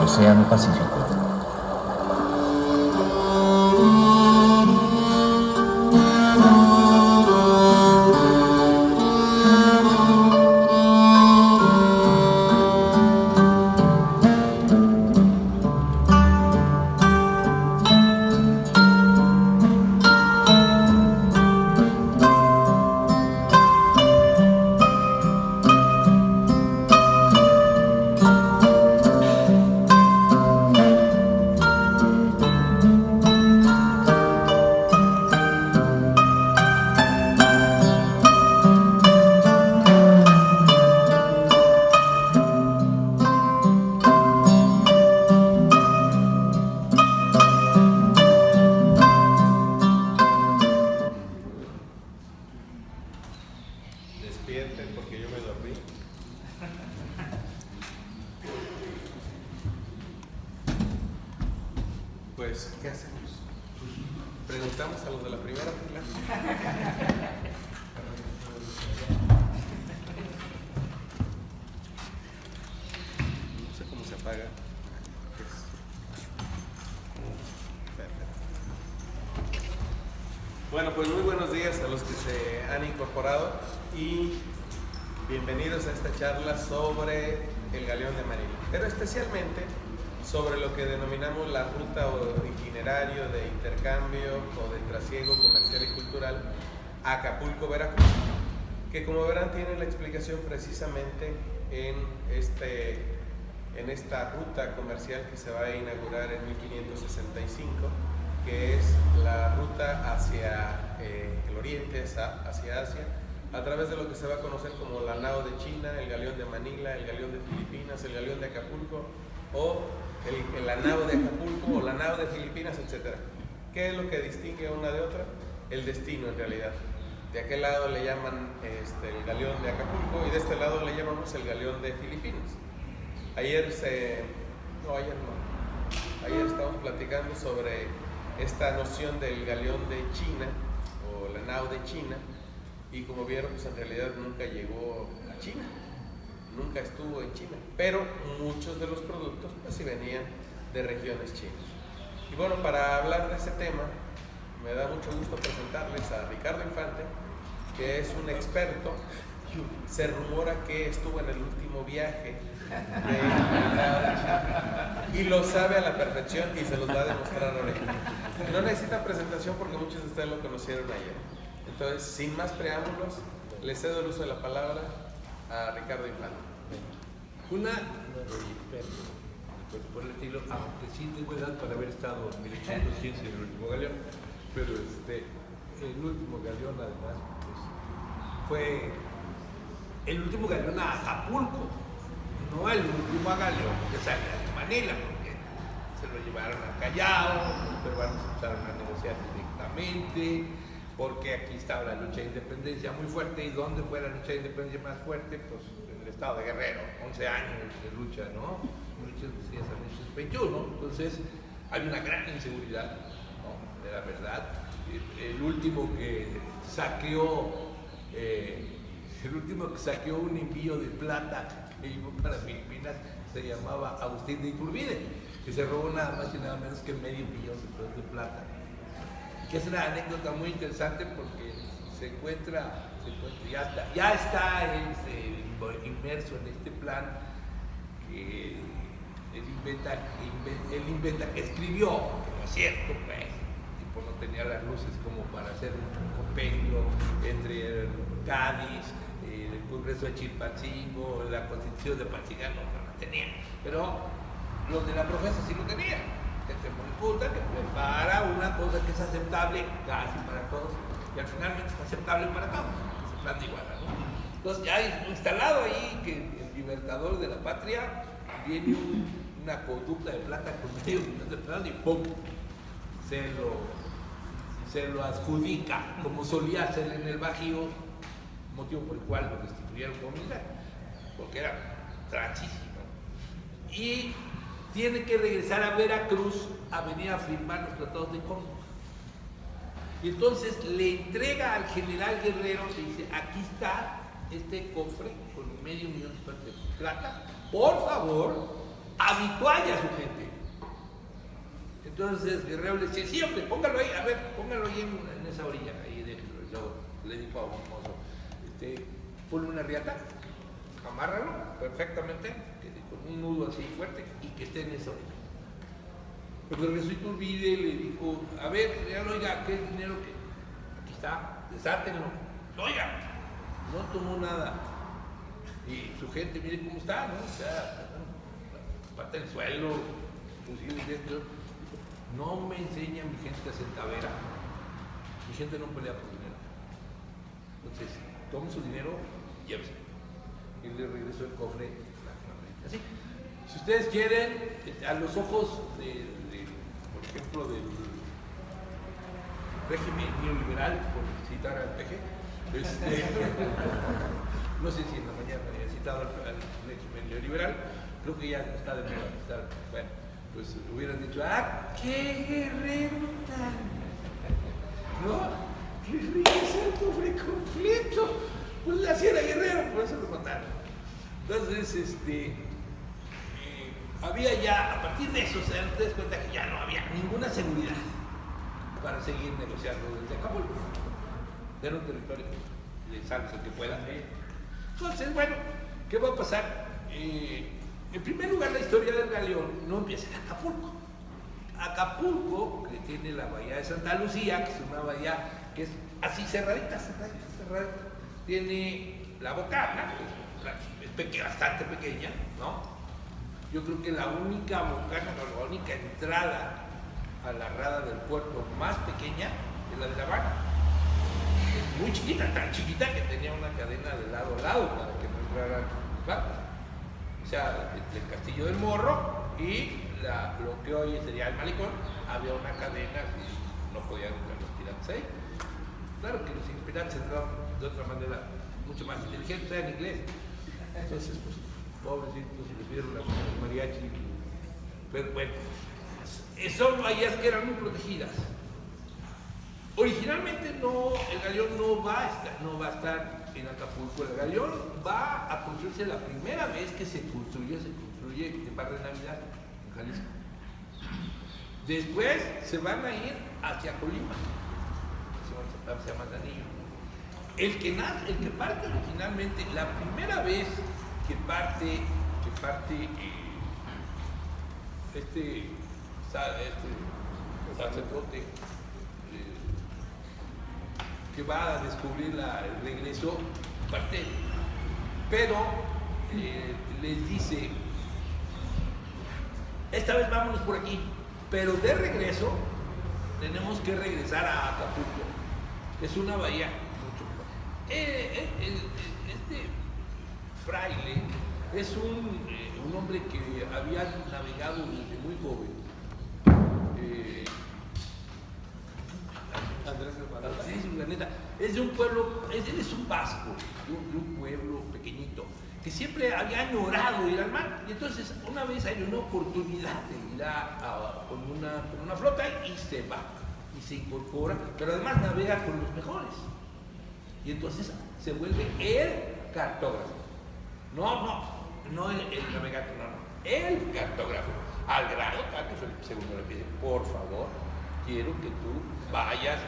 Océano Pacífico. Despierten porque yo me dormí. Pues, ¿qué hacemos? Preguntamos a los de la primera fila. No sé cómo se apaga. Perfecto. Bueno, pues muy buenos días a los que se han incorporado y bienvenidos a esta charla sobre el Galeón de Manila, pero especialmente sobre lo que denominamos la ruta o itinerario de intercambio o de trasiego comercial y cultural Acapulco, Veracruz, que como verán tiene la explicación precisamente en esta ruta comercial que se va a inaugurar en 1565, que es la ruta hacia el oriente, hacia Asia, a través de lo que se va a conocer como la nao de China, el galeón de Manila, el galeón de Filipinas, el galeón de Acapulco, o la nao de Acapulco, o la nao de Filipinas, etc. ¿Qué es lo que distingue una de otra? El destino, en realidad. De aquel lado le llaman el galeón de Acapulco y de este lado le llamamos el galeón de Filipinas. Ayer estábamos platicando sobre esta noción del galeón de China, o la nao de China, y como vieron, pues en realidad nunca llegó a China, nunca estuvo en China, pero muchos de los productos pues sí venían de regiones chinas. Y bueno, para hablar de ese tema, me da mucho gusto presentarles a Ricardo Infante, que es un experto. Se rumora que estuvo en el último viaje de China y lo sabe a la perfección y se los va a demostrar ahorita. No necesita presentación porque muchos de ustedes lo conocieron ayer. Entonces, sin más preámbulos, le cedo el uso de la palabra a Ricardo Infante. Por el estilo, aunque sí tengo edad para haber estado en 1815 en el último galeón, pero el último galeón además pues, fue el último galeón a Acapulco, no el último galeón que salía de Manila, porque se lo llevaron a Callao, los peruanos empezaron a negociar directamente, porque aquí estaba la lucha de independencia muy fuerte. ¿Y dónde fue la lucha de independencia más fuerte? Pues en el estado de Guerrero, 11 años de lucha, ¿no? 1821. Entonces hay una gran inseguridad, ¿no? De la verdad. El último que saqueó un envío de plata que iba para Filipinas se llamaba Agustín de Iturbide, que se robó nada más y nada menos que $500,000 de plata. Que es una anécdota muy interesante porque ya está inmerso en este plan que él inventa, que escribió, que no es cierto, pues, el tipo no tenía las luces como para hacer un compendio entre Cádiz, el Congreso de Chilpancingo, la Constitución de Panchingán, no la tenía, pero los de la profesa sí lo tenían. Gente muy culta que prepara una cosa que es aceptable casi para todos y al final es aceptable para todos, es el plan de Iguala, ¿no? Entonces ya instalado ahí que el libertador de la patria viene una conducta de plata con $500,000 de plata y ¡pum! Se lo adjudica, como solía hacer en el Bajío, motivo por el cual lo destituyeron como militar, porque era transísimo. Y tiene que regresar a Veracruz a venir a firmar los tratados de Córdoba. Y entonces le entrega al general Guerrero, le dice, aquí está este cofre con $500,000 de plata, por favor, habitualla a su gente. Entonces Guerrero le decía, sí, hombre, póngalo ahí, a ver, póngalo ahí en esa orilla, ahí déjelo. Y luego le dijo a un mozo, ponle una riata, amárralo perfectamente, con un nudo así fuerte, y que esté en esa orilla. Pero regresó Iturbide, le dijo, a ver, señor, oiga, ¿qué es dinero que? Aquí está, desátenlo. Oiga, no tomó nada. Y su gente, mire cómo está, ¿no? O sea, pata el suelo, fusiles de esto. No me enseña mi gente a centavera. Mi gente no pelea por dinero. Entonces, tome su dinero y llévese. Y le regresó el cofre. Así. Si ustedes quieren, a los ojos por ejemplo, del régimen neoliberal, por citar al PG, no sé si en la mañana he citado al régimen neoliberal, creo que ya está de moda. Bueno, pues hubieran dicho, qué guerrero tan, ¿no? Que regresa el cofre completo. Pues así era Guerrero, por eso lo mataron. Entonces, había ya, a partir de eso, se dan ustedes cuenta que ya no había ninguna seguridad para seguir negociando desde Acapulco. Era un territorio de salves el que pueda. Entonces, bueno, ¿qué va a pasar? En primer lugar, la historia del galeón no empieza en Acapulco. Acapulco, que tiene la bahía de Santa Lucía, que es una bahía que es así cerradita. Tiene la Bocana, que es bastante pequeña, ¿no? Yo creo que la única bocana, la única entrada a la rada del puerto más pequeña es la de La Habana. Es muy chiquita, tan chiquita que tenía una cadena de lado a lado para que no entraran barcos. O sea, entre el Castillo del Morro y lo que hoy sería el Malecón, había una cadena y no podían entrar los piratas ahí. Claro que los piratas entraron de otra manera mucho más inteligente, en inglés. Entonces, pues, pobrecitos, les vieron la mariachi. Pero bueno, son bahías que eran muy protegidas. Originalmente el galeón no va a estar en Acapulco. El galeón va a construirse la primera vez que se construye en Par de Navidad, en Jalisco. Después se van a ir hacia Colima, hacia Manzanillo. El que parte originalmente, la primera vez que parte este sacerdote que va a descubrir el regreso, parte, pero les dice, esta vez vámonos por aquí, pero de regreso tenemos que regresar a Acapulco. Es una bahía mucho mejor. Este fraile es un hombre que había navegado desde muy joven. Andrés Urdaneta es de un pueblo, él es un vasco, de un pueblo pequeñito, que siempre había añorado ir al mar. Y entonces una vez hay una oportunidad de ir con una flota y se va, y se incorpora, pero además navega con los mejores. Y entonces se vuelve el cartógrafo. No el navegante, el cartógrafo. Al grado tal que Felipe II le pide, por favor, quiero que tú vayas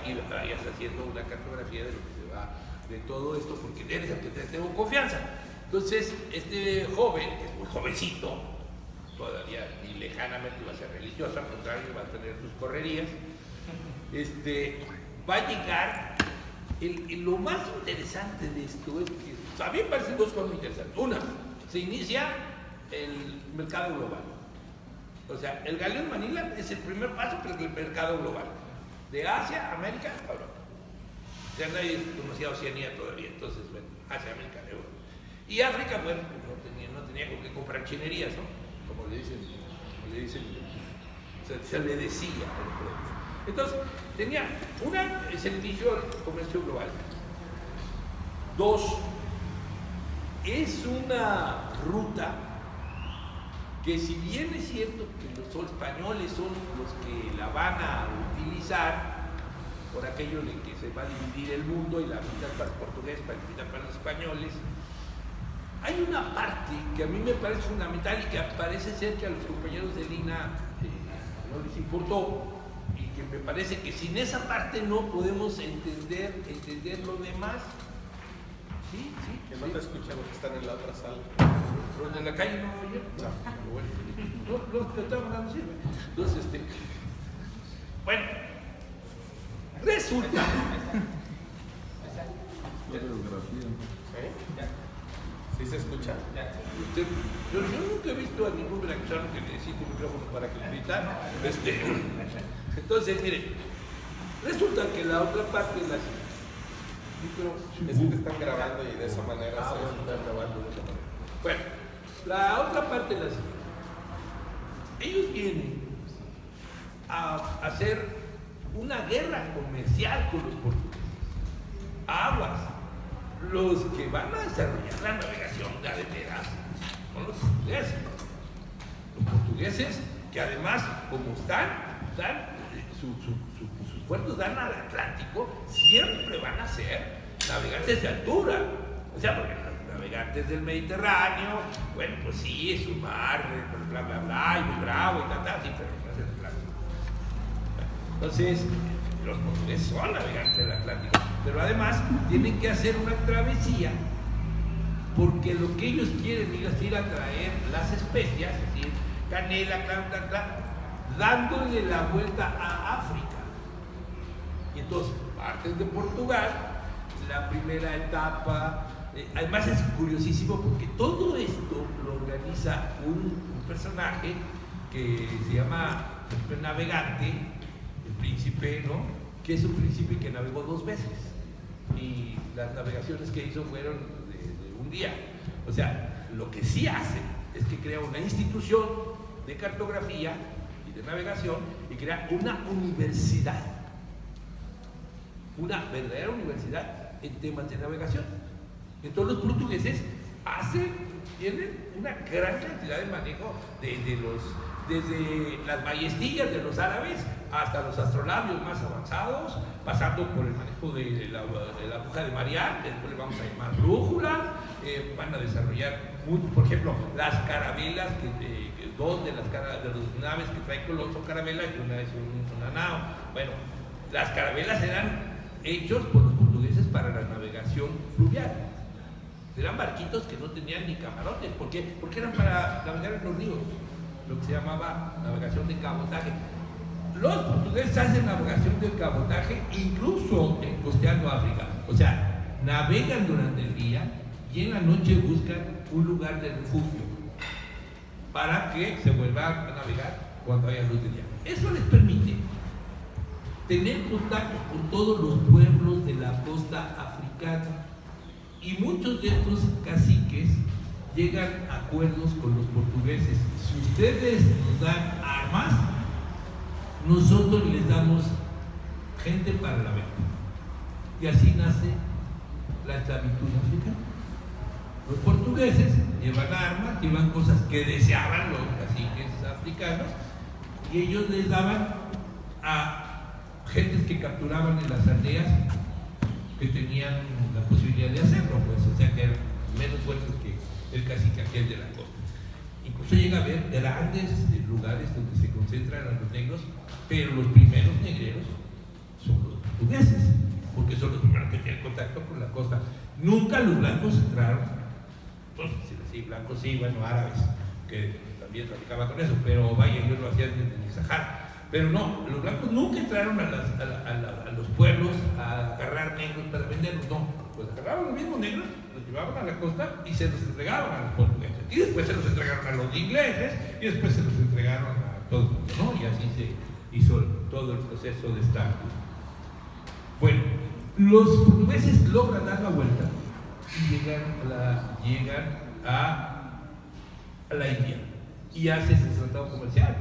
haciendo una cartografía de lo que se va, de todo esto, porque eres el que te tengo confianza. Entonces, este joven, que es muy jovencito, todavía ni lejanamente va a ser religioso, al contrario, va a tener sus correrías, va a llegar. Lo más interesante de esto es que a mí me parecen dos cosas interesantes. Una, se inicia el mercado global. O sea, el galeón Manila es el primer paso para el mercado global. De Asia, América, a Europa. Ya nadie conocía Oceanía todavía, entonces, bueno, Asia, América, Europa. Y África, bueno, no tenía con qué comprar chinerías, ¿no? Como le dicen, se le decía. Entonces, es el inicio del comercio global. Dos, es una ruta que, si bien es cierto que los españoles son los que la van a utilizar, por aquello de que se va a dividir el mundo y la mitad para los portugueses, para la mitad para los españoles, hay una parte que a mí me parece fundamental y que parece ser que a los compañeros de Lina no les importó, y que me parece que sin esa parte no podemos entender lo demás. Sí. Que no te escuchan los que están en la otra sala. ¿Los de la calle no oyen? No, los que estaban hablando sirve. Entonces, bueno, resulta. ¿Sí se escucha? Yo nunca he visto a ningún veracruzano que necesite un micrófono para que le gritan. Entonces, miren, resulta que la otra parte de la... Es que te están grabando y de esa manera se están grabando de esa manera. Bueno, la otra parte de la... Ellos vienen a hacer una guerra comercial con los portugueses. Aguas. Los que van a desarrollar la navegación de veras son los portugueses. Los portugueses que además, como sus puertos dan al Atlántico, siempre van a ser navegantes de altura. O sea, porque los navegantes del Mediterráneo, bueno, pues sí, es un mar, bla, bla, bla, y muy bravo y tal, sí, pero no es el Atlántico. Entonces, los portugueses son navegantes del Atlántico, pero además tienen que hacer una travesía porque lo que ellos quieren es ir a traer las especias, es decir, canela, dándole la vuelta a África. Y entonces parten de Portugal, la primera etapa, además es curiosísimo porque todo esto lo organiza un personaje que se llama el navegante, el príncipe, ¿no? Que es un príncipe que navegó 2 veces y las navegaciones que hizo fueron de un día. O sea, lo que sí hace es que crea una institución de cartografía y de navegación y crea una universidad, una verdadera universidad en temas de navegación. Entonces los portugueses tienen una gran cantidad de manejo desde las ballestillas de los árabes hasta los astrolabios más avanzados, pasando por el manejo de la aguja de Marián, que después le vamos a llamar brújula. Van a desarrollar, por ejemplo, las carabelas, dos de las naves que trae Colón son carabelas y una es una nao. Bueno, las carabelas eran hechos por los portugueses para la navegación fluvial. Eran barquitos que no tenían ni camarotes. ¿Por qué? Porque eran para navegar en los ríos, lo que se llamaba navegación de cabotaje. Los portugueses hacen navegación de cabotaje incluso costeando África. O sea, navegan durante el día y en la noche buscan un lugar de refugio para que se vuelva a navegar cuando haya luz de día. Eso les permite tener contacto con todos los pueblos de la costa africana. Y muchos de estos caciques llegan a acuerdos con los portugueses. Si ustedes nos dan armas, nosotros les damos gente para la venta. Y así nace la esclavitud africana. Los portugueses llevan armas, llevan cosas que deseaban los caciques africanos, y ellos les daban a gentes que capturaban en las aldeas que tenían la posibilidad de hacerlo, pues, o sea que eran menos fuertes que el cacique aquel de la costa. Incluso llega a haber grandes lugares donde se concentran a los negros, pero los primeros negreros son los portugueses, porque son los primeros que tienen contacto con la costa. Nunca los blancos entraron, entonces sí, blancos sí, bueno, árabes, que también traficaban con eso, pero vaya, ellos lo hacían desde el Sahara. Pero no, los blancos nunca entraron a los pueblos a agarrar negros para venderlos, no. Pues agarraban los mismos negros, los llevaban a la costa y se los entregaban a los portugueses. Y después se los entregaron a los ingleses y después se los entregaron a todo el mundo, ¿no? Y así se hizo todo el proceso de esta. Bueno, los portugueses logran dar la vuelta y llegan a la India y hacen ese tratado comercial.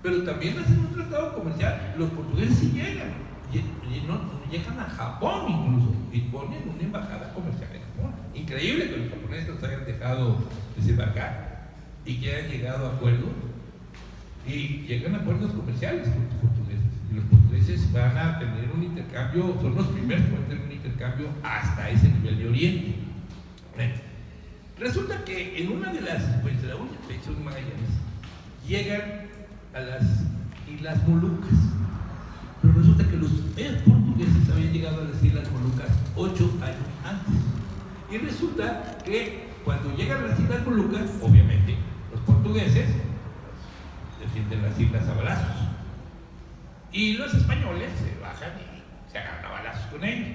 Pero también hacen un tratado comercial. Los portugueses sí llegan a Japón incluso, y ponen una embajada comercial en Japón. Increíble que los japoneses los hayan dejado desembarcar y que hayan llegado a acuerdos, y llegan a acuerdos comerciales con los portugueses. Y los portugueses van a tener un intercambio, son los primeros que van a tener un intercambio hasta ese nivel de Oriente. Bueno, Resulta que en una de las, pues de la última expedición Magallanes, llegan a las Islas Molucas. Pero resulta que los portugueses habían llegado a las Islas Molucas 8 años antes. Y resulta que cuando llegan a las Islas Molucas, obviamente, los portugueses defienden las islas a balazos. Y los españoles se bajan y se agarran a balazos con ellos.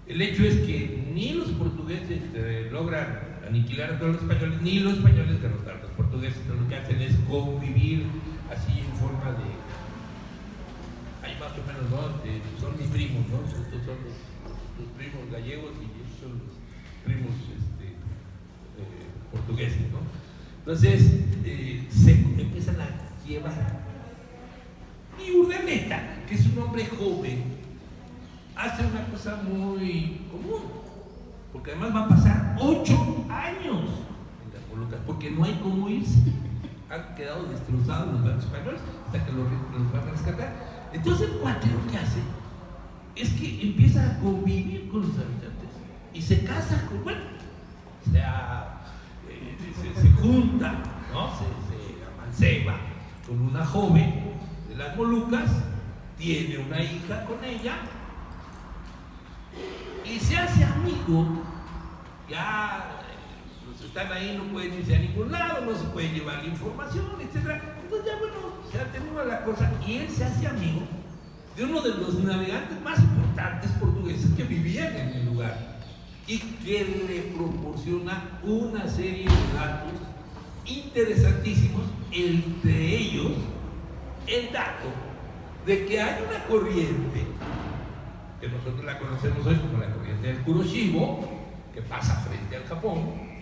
El hecho es que ni los portugueses logran aniquilar a todos los españoles, ni los españoles derrotar a los portugueses. Entonces, lo que hacen es convivir así en forma de... Hay más o menos, ¿no? Son mis primos, ¿no? Estos son los primos gallegos y estos son los primos portugueses, ¿no? Entonces, se empiezan a llevar. Y Urdaneta, que es un hombre joven, hace una cosa muy común, porque además va a pasar 8 años en las Molucas, porque no hay cómo irse. Han quedado destrozados los barcos españoles hasta que los van a rescatar. Entonces el cuate lo que hace es que empieza a convivir con los habitantes y se casa con, bueno, o sea, se junta, ¿no? Se amanceba con una joven de las Molucas, tiene una hija con ella y se hace amigo. Ya los que están ahí no pueden irse a ningún lado, no se puede llevar la información, etc. Entonces ya bueno, se atenúa la cosa y él se hace amigo de uno de los navegantes más importantes portugueses que vivían en el lugar y que le proporciona una serie de datos interesantísimos, entre ellos el dato de que hay una corriente que nosotros la conocemos hoy como la corriente del Kuroshibo, que pasa frente al Japón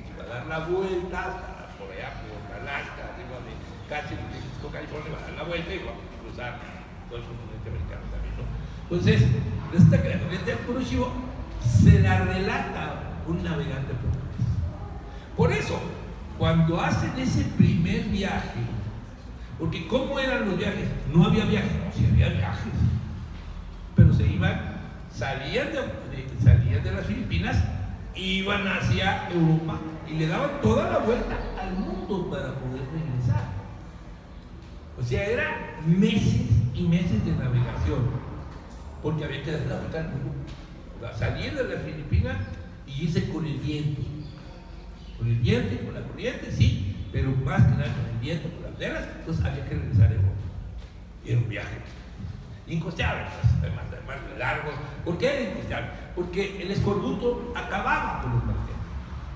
y va a dar la vuelta hasta por allá, por Alaska, arriba de casi México, California, va a dar la vuelta y va a cruzar todo el continente americano también, ¿no? Entonces, resulta que la corriente del Kuroshibo se la relata un navegante portugués. Por eso, cuando hacen ese primer viaje, porque ¿cómo eran los viajes? No había viajes, no, sí había viajes, pero se iban, salían de las Filipinas, iban hacia Europa y le daban toda la vuelta al mundo para poder regresar. O sea, eran meses y meses de navegación, porque había que dar la vuelta al mundo. O sea, salir de las Filipinas y irse con el viento. Con el viento y con la corriente, sí, pero más que nada con el viento, con las velas, entonces había que regresar a Europa. Y era un viaje incosteable, pues, además largo. ¿Por qué era incosteable? Porque el escorbuto acababa con los marineros.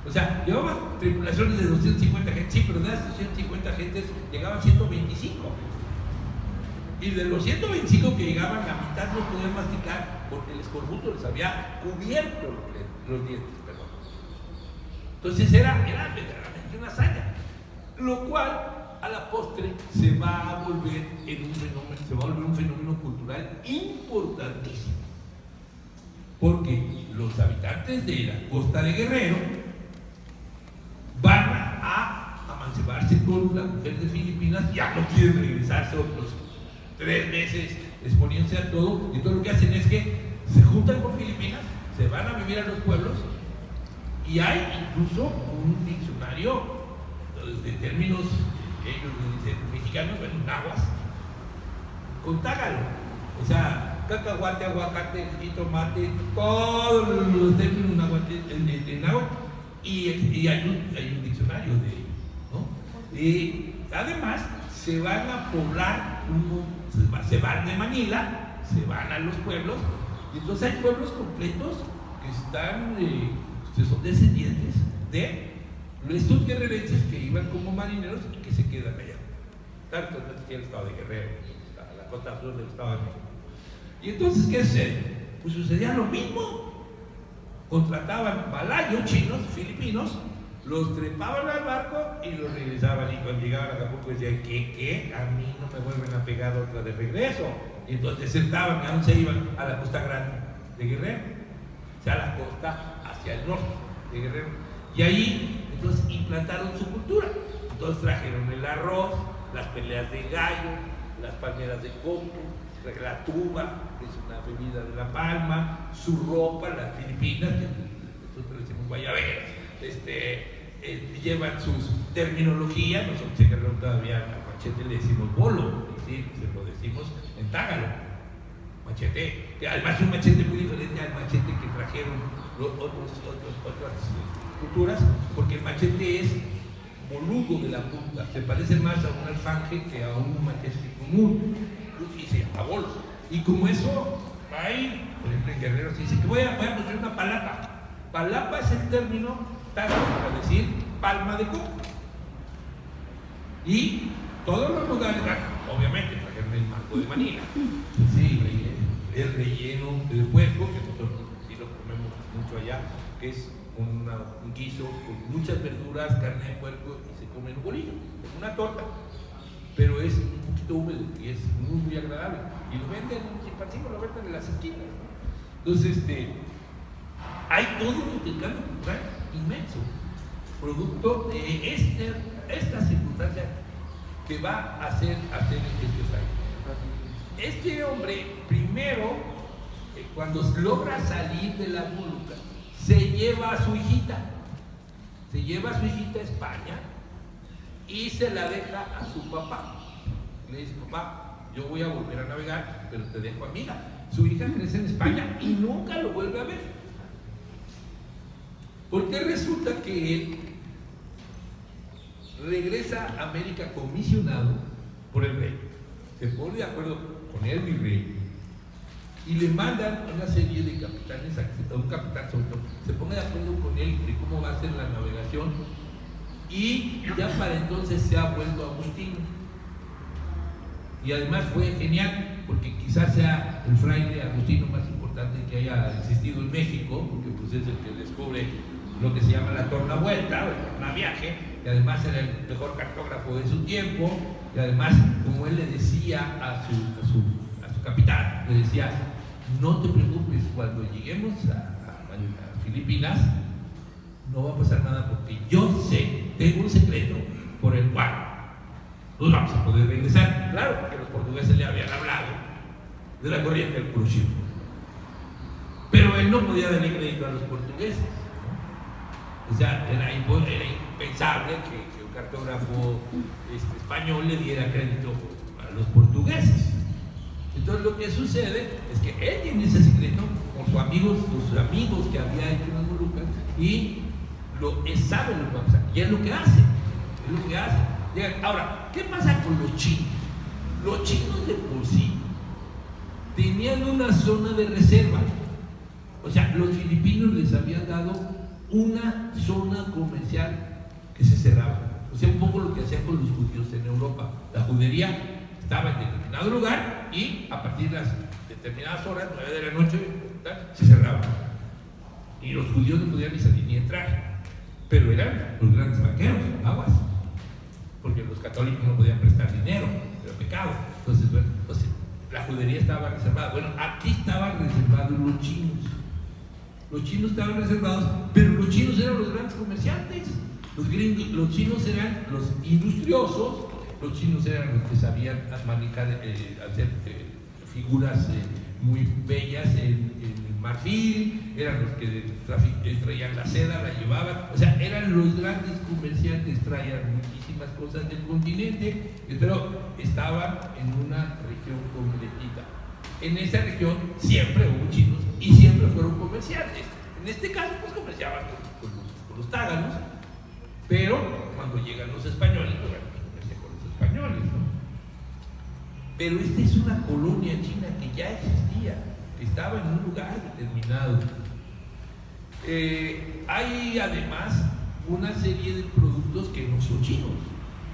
O sea, llevaban tripulaciones de 250 gentes, sí, pero de esas 250 gentes llegaban 125. Y de los 125 que llegaban, la mitad no podían masticar porque el escorbuto les había cubierto los dientes, perdón. Entonces era verdaderamente una hazaña, lo cual a la postre se va a volver un fenómeno cultural importantísimo, porque los habitantes de la costa de Guerrero van a amancebarse con la mujer de Filipinas, ya no quieren regresarse otros 3 meses exponiéndose a todo, y todo lo que hacen es que se juntan con Filipinas, se van a vivir a los pueblos, y hay incluso un diccionario de términos que ellos dicen mexicanos, bueno, náhuatl, con tágalo. O sea, cacahuate, aguacate, jitomate, todos los términos náhuatl, de náhuatl, y hay un diccionario de ellos, ¿no? Y además se van a poblar, se van de Manila, se van a los pueblos, y entonces hay pueblos completos que están, que son descendientes de estos guerrerenses que iban como marineros y que se quedan allá. Tanto en el estado de Guerrero, la costa sur del estado de México. Y entonces, ¿qué sucede? Pues sucedía lo mismo. Contrataban malayos, chinos, filipinos, los trepaban al barco y los regresaban. Y cuando llegaban a Acapulco decían, ¿qué? A mí no me vuelven a pegar otra de regreso. Y entonces sentaban, ¿a dónde se iban? A la costa grande de Guerrero. O sea, a la costa hacia el norte de Guerrero. Y ahí, entonces, implantaron su cultura. Entonces trajeron el arroz, las peleas de gallo, las palmeras de coco, la tuba, que es una bebida de La Palma, su ropa, las filipinas, que nosotros le decimos guayaberas, llevan sus terminologías. Nosotros en Guerrero todavía al machete le decimos bolo, es decir, se lo decimos en tágalo, machete. Además es un machete muy diferente al machete que trajeron otras culturas, porque el machete es boludo de la punta, se parece más a un alfanje que a un machete común, y se llama bolo. Y como eso, hay, por ejemplo en Guerrero se dice que voy a construir una palapa. Palapa es el término tágalo para decir palma de coco. Y todos los lugares, obviamente, trajeron el mango de Manila, sí, el relleno del puerco, que nosotros sí lo comemos mucho allá, que es un guiso con muchas verduras, carne de puerco, y se come en un bolillo, es una torta, pero es un poquito húmedo y es muy, muy agradable. Y lo venden en Chilpancingo, lo venden en las esquinas, ¿no? Entonces, hay todo un intercambio cultural inmenso, producto de esta circunstancia que va a hacer este fraile. Este hombre, primero, cuando logra salir de la Molucas, se lleva a su hijita a España y se la deja a su papá. Le dice: papá, yo voy a volver a navegar, pero te dejo a mi hija. Su hija crece en España y nunca lo vuelve a ver. Porque resulta que él regresa a América comisionado por el rey. Se pone de acuerdo con él, mi rey, y le mandan una serie de capitanes, a un capitán sobre todo, se pone de acuerdo con él de cómo va a ser la navegación, y ya para entonces se ha vuelto Agustino. Y además fue genial, porque quizás sea el fraile agustino más importante que haya existido en México, porque pues es el que descubre lo que se llama la tornavuelta o el tornaviaje, y además era el mejor cartógrafo de su tiempo, y además, como él le decía a su capitán, le decía: no te preocupes, cuando lleguemos a Filipinas no va a pasar nada, porque yo tengo un secreto por el cual no vamos a poder regresar. Claro, porque los portugueses le habían hablado de la corriente del Crucio, pero él no podía darle crédito a los portugueses, ¿no? O sea, era impensable que un cartógrafo español le diera crédito a los portugueses. Entonces lo que sucede es que él tiene ese secreto con sus amigos que había hecho en las Molucas, y él sabe lo que va a pasar, y es lo que hace. Ahora, ¿qué pasa con los chinos? Los chinos de por sí tenían una zona de reserva. O sea, los filipinos les habían dado una zona comercial que se cerraba. O sea, un poco lo que hacían con los judíos en Europa. La judería estaba en determinado lugar y a partir de las determinadas horas, 9 de la noche, se cerraba. Y los judíos no podían ni salir ni entrar. Pero eran los grandes banqueros, aguas. Porque los católicos no podían prestar dinero, era pecado. Entonces, bueno, la judería estaba reservada. Bueno, aquí estaban reservados los chinos. Los chinos estaban reservados, pero los chinos eran los grandes comerciantes. Los chinos eran los industriosos, los chinos eran los que sabían manejar, hacer figuras muy bellas en el marfil, eran los que traían la seda, la llevaban, o sea, eran los grandes comerciantes, traían muchísimas cosas del continente, pero estaban en una región completita. En esa región siempre hubo chinos y siempre fueron comerciantes. En este caso, pues comerciaban con los tágalos, pero cuando llegan los españoles, pues comercian con los españoles, ¿no? Pero esta es una colonia china que ya existía, que estaba en un lugar determinado. Hay además una serie de productos que no son chinos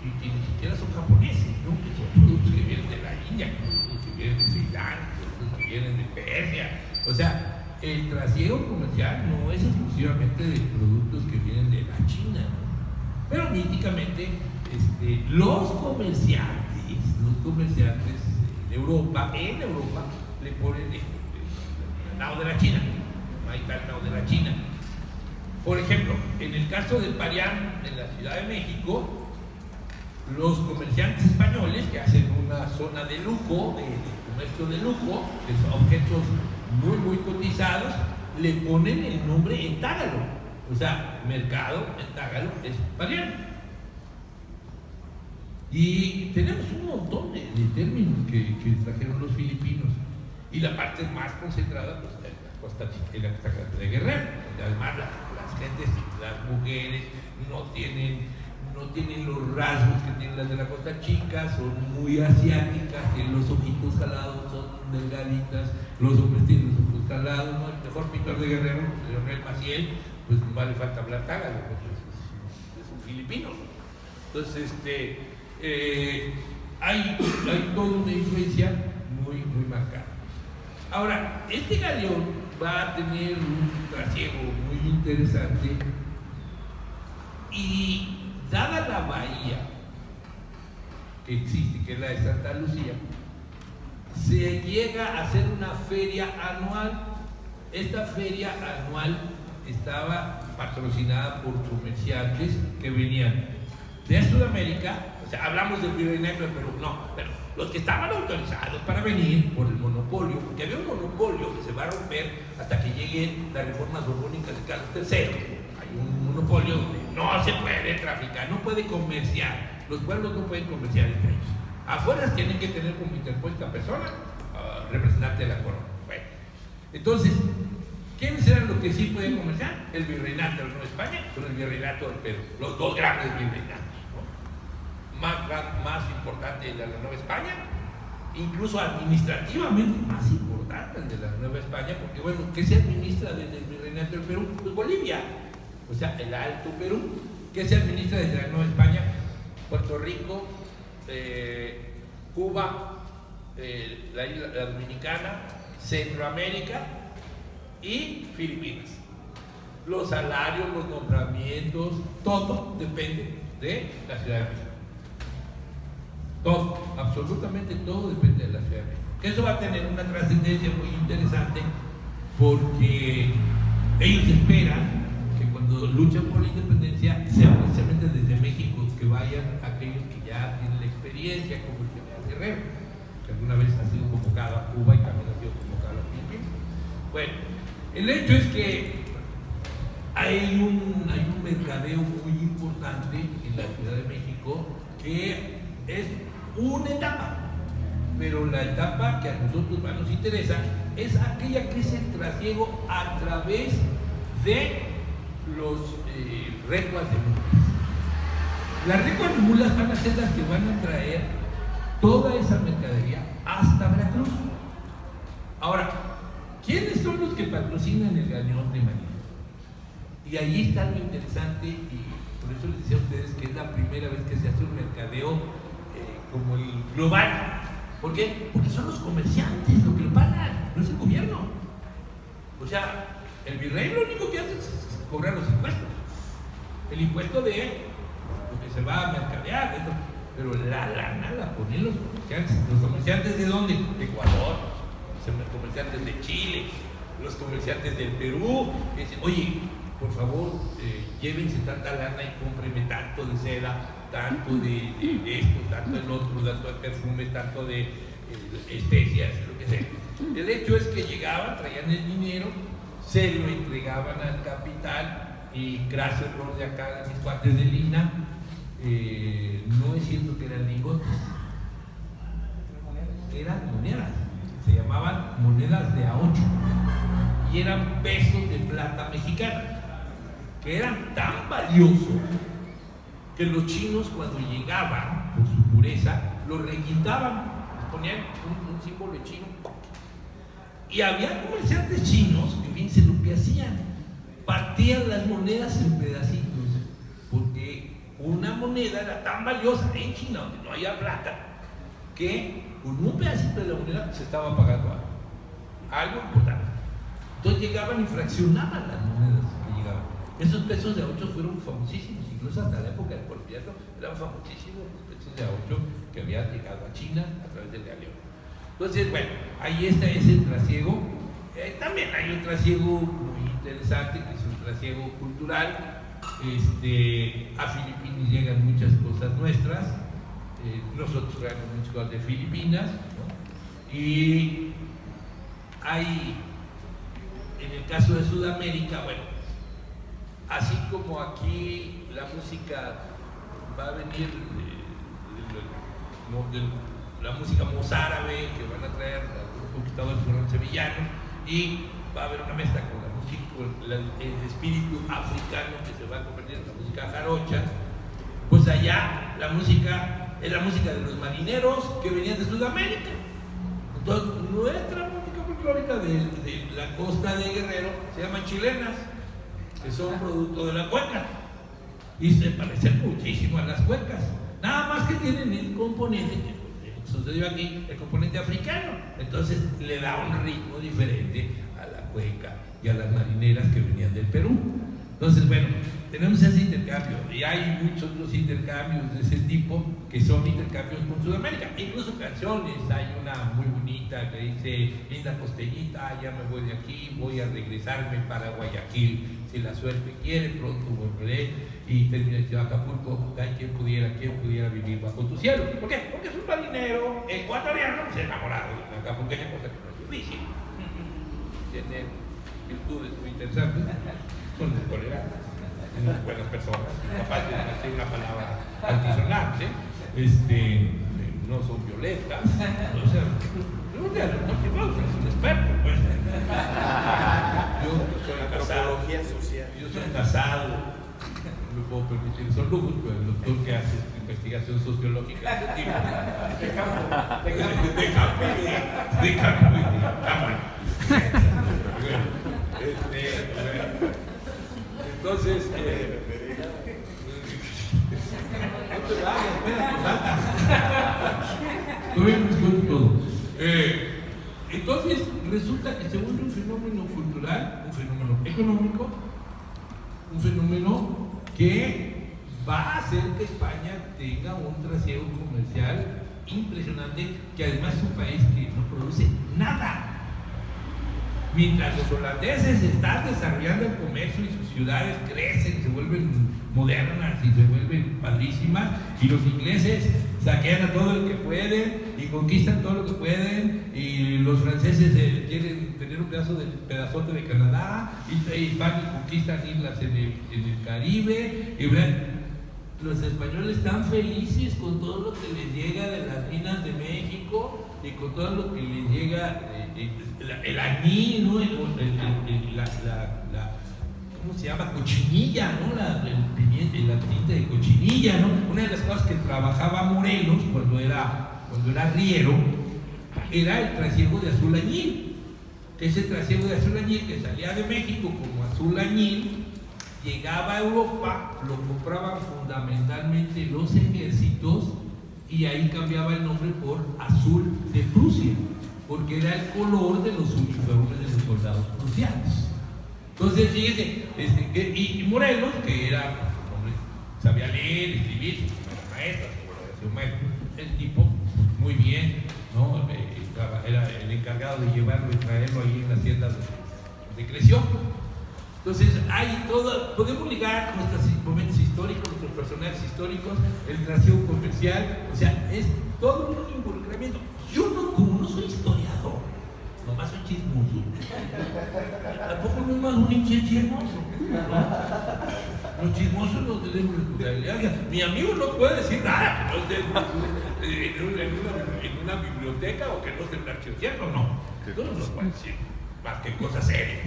y que ni siquiera son japoneses, ¿no? Que son productos que vienen de la India, productos que vienen de Sri Lanka, productos que vienen de Persia. O sea, el trasiego comercial no es exclusivamente de productos que vienen de la China, ¿no? Pero míticamente los comerciantes en Europa le ponen el nao de la China. Ahí está el nao de la China. Por ejemplo, en el caso de Parián, en la Ciudad de México, los comerciantes españoles que hacen una zona de lujo, de comercio de lujo, de objetos muy, muy cotizados, le ponen el nombre en tágalo. O sea, mercado en tágalo es pariano. Y tenemos un montón de términos que trajeron los filipinos. Y la parte más concentrada, pues, en la costa grande de Guerrero. Además, las gentes, las mujeres, no tienen los rasgos que tienen las de la costa chica, son muy asiáticas, tienen los ojitos jalados, son delgaditas, los hombres tienen los ojos jalados, ¿no? El mejor pintor de Guerrero, Leonel Maciel, pues no le falta hablar tágalo, es un filipino. Entonces, hay toda una influencia muy, muy marcada. Ahora, este galeón va a tener un trasiego muy interesante y dada la bahía que existe, que es la de Santa Lucía, se llega a hacer una feria anual. Esta feria anual estaba patrocinada por comerciantes que venían de Sudamérica. O sea, hablamos del virreinato del Perú, pero los que estaban autorizados para venir por el monopolio, porque había un monopolio que se va a romper hasta que lleguen las reformas borbónicas de Carlos III. Hay un monopolio donde no se puede traficar, no puede comerciar, los pueblos no pueden comerciar entre ellos. Afuera tienen que tener como interpuesta persona representante de la corona. Bueno, entonces, ¿quiénes eran los que sí podían comerciar? El virreinato de la Nueva España con el virreinato del Perú, los dos grandes virreinatos. Más importante el de la Nueva España, incluso administrativamente más importante el de la Nueva España, porque bueno, ¿qué se administra desde el virreinato del Perú? Pues Bolivia, o sea, el Alto Perú. ¿Qué se administra desde la Nueva España? Puerto Rico, Cuba, la Dominicana, Centroamérica y Filipinas. Los salarios, los nombramientos, todo depende de la Ciudad de México. Todo, absolutamente todo depende de la Ciudad de México. Eso va a tener una trascendencia muy interesante porque ellos esperan que cuando luchan por la independencia sea precisamente desde México que vayan aquellos que ya tienen la experiencia, como el general Guerrero, que alguna vez ha sido convocado a Cuba y también ha sido convocado a Filipinas. Bueno, el hecho es que hay un mercadeo muy importante en la Ciudad de México que es una etapa, pero la etapa que a nosotros más nos interesa es aquella que es el trasiego a través de los recuas de mulas. Las recuas de mulas van a ser las que van a traer toda esa mercadería hasta Veracruz. Ahora, ¿quiénes son los que patrocinan el galeón de Manila? Y ahí está lo interesante, y por eso les decía a ustedes que es la primera vez que se hace un mercadeo como el global. ¿Por qué? Porque son los comerciantes los que lo pagan, no es el gobierno. O sea, el virrey lo único que hace es cobrar los impuestos. El impuesto de lo que se va a mercadear, pero la lana la ponen los comerciantes. ¿Los comerciantes de dónde? De Ecuador, los comerciantes de Chile, los comerciantes del Perú, que dicen, oye, por favor, llévense tanta lana y cómprenme tanto de seda, tanto de esto, tanto del otro, tanto de perfume, tanto de especias, lo que sea. El hecho es que llegaban, traían el dinero, se lo entregaban al capital y gracias a los de acá, a mis cuates de Lina, no es cierto que eran lingotes, eran monedas, se llamaban monedas de A8 y eran pesos de plata mexicana, que eran tan valiosos que los chinos cuando llegaban, por su pureza, lo requintaban, les ponían un símbolo chino. Y había comerciantes chinos que, fíjense lo que hacían, partían las monedas en pedacitos, porque una moneda era tan valiosa en China, donde no había plata, que con un pedacito de la moneda se estaba pagando algo importante. Entonces llegaban y fraccionaban las monedas que llegaban. Esos pesos de A8 fueron famosísimos, incluso hasta la época del Porfiriato eran famosísimos los pesos de A8 que habían llegado a China a través del galeón. Entonces, bueno, ahí está ese trasiego. También hay un trasiego muy interesante, que es un trasiego cultural. A Filipinas llegan muchas cosas nuestras, nosotros traemos muchas cosas de Filipinas, ¿no? Y hay, en el caso de Sudamérica, bueno, así como aquí la música va a venir la música mozárabe que van a traer algunos conquistadores fueron sevillanos, y va a haber una mezcla con la música, con el espíritu africano que se va a convertir en la música jarocha. Pues allá la música es la música de los marineros que venían de Sudamérica. Entonces nuestra música folclórica de la costa de Guerrero se llaman chilenas, que son producto de la cueca y se parecen muchísimo a las cuecas, nada más que tienen el componente que sucedió aquí, el componente africano. Entonces le da un ritmo diferente a la cueca y a las marineras que venían del Perú. Entonces, bueno, tenemos ese intercambio y hay muchos otros intercambios de ese tipo que son intercambios con Sudamérica, incluso canciones. Hay una muy bonita que dice: linda costeñita, ya me voy de aquí, voy a regresarme para Guayaquil, si la suerte quiere pronto volveré, y termina diciendo: Acapulco, ay, quien pudiera vivir bajo tu cielo. ¿Por qué? Porque es un marinero ecuatoriano se enamorado de una acapulqueña, cosa que no es difícil, tiene virtudes muy interesantes, son tolerantes, son buenas personas, capaces de decir una palabra altisonante, no son violentas, o sea, no es un experto, pues. Yo soy casado, yo soy casado, no me puedo permitir esos lujos, pero el doctor que hace investigación sociológica de campo, entonces, no te vayas, espera, todo. Entonces, resulta que se vuelve un fenómeno cultural, un fenómeno económico, un fenómeno que va a hacer que España tenga un trasiego comercial impresionante, que además es un país que no produce nada. Mientras los holandeses están desarrollando el comercio y sus ciudades crecen, se vuelven modernas y se vuelven padrísimas, y los ingleses saquean a todo el que pueden y conquistan todo lo que pueden, y los franceses quieren tener un pedazote de Canadá, y España conquistan islas en el Caribe, y los españoles están felices con todo lo que les llega de las minas de México y con todo lo que les llega el aní, ¿no? ¿Cómo se llama? Cochinilla, ¿no? La tinta de cochinilla, ¿no? Una de las cosas que trabajaba Morelos cuando era riero era el trasiego de azul añil. Ese trasiego de azul añil que salía de México como azul añil, llegaba a Europa, lo compraban fundamentalmente los ejércitos, y ahí cambiaba el nombre por azul de Prusia, porque era el color de los uniformes de los soldados prusianos. Entonces, fíjense, y Morelos, que era un hombre, sabía leer, escribir, era maestro, el tipo, muy bien, ¿no? Era el encargado de llevarlo y traerlo ahí en la hacienda donde creció. Entonces, hay todo, podemos ligar nuestros momentos históricos, nuestros personajes históricos, el trasiego comercial, o sea, es todo un involucramiento. Yo como no soy historiador, nomás soy chismoso. Tampoco no es más un chismoso. Los chismosos no tenemos responsabilidad. Mi amigo no puede decir nada que no esté en una biblioteca o que no esté en un archivo cierto, no. Todos nos pueden decir, más que cosas serias.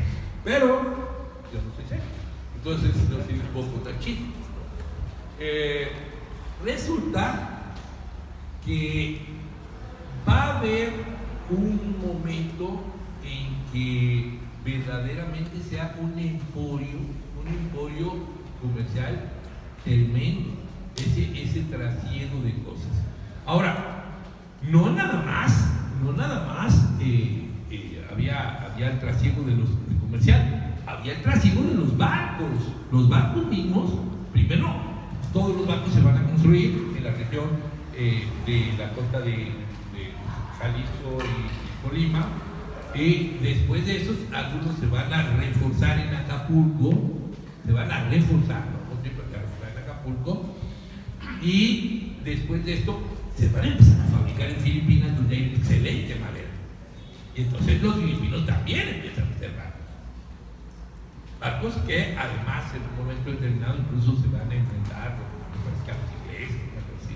Pero yo no soy serio. Entonces no soy un poco tan chismoso. Resulta que va a haber un momento en que verdaderamente sea un emporio comercial tremendo, ese trasiego de cosas. Ahora, no nada más había el trasiego de los comercial, había el trasiego de los barcos mismos. Primero, todos los barcos se van a construir en la región de la costa de Jalisco y Colima, y después de eso algunos se van a reforzar en Acapulco, en Acapulco, y después de esto se van a empezar a fabricar en Filipinas, donde hay excelente madera, y entonces los filipinos también empiezan a hacer barcos. barcos que además en un momento determinado incluso se van a enfrentar, me parece que a los ingleses, algo así.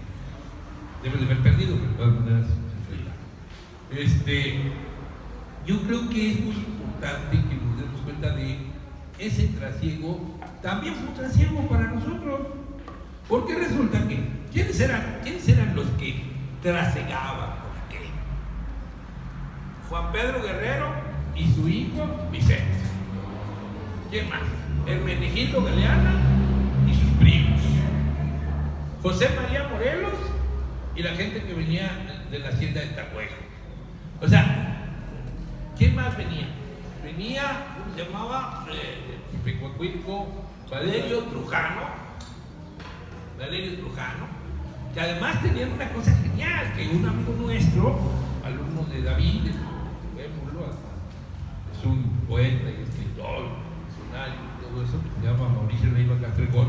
Deben de haber perdido, pero de todas maneras se enfrentan. Yo creo que es muy importante que nos demos cuenta de ese trasiego, también fue un trasiego para nosotros, porque resulta que, ¿quiénes eran los que trasegaban por aquello? Juan Pedro Guerrero y su hijo Vicente. ¿Quién más? Hermenegildo Galeana y sus primos. José María Morelos y la gente que venía de la hacienda de Tacuejo. O sea, ¿quién más venía? Venía, ¿cómo se llamaba? Pecuacuilco, Valerio Trujano, que además tenían una cosa genial, que un amigo nuestro, alumno de David, es un poeta y escritor, personal y todo eso, se llama Mauricio Leiva Castregón,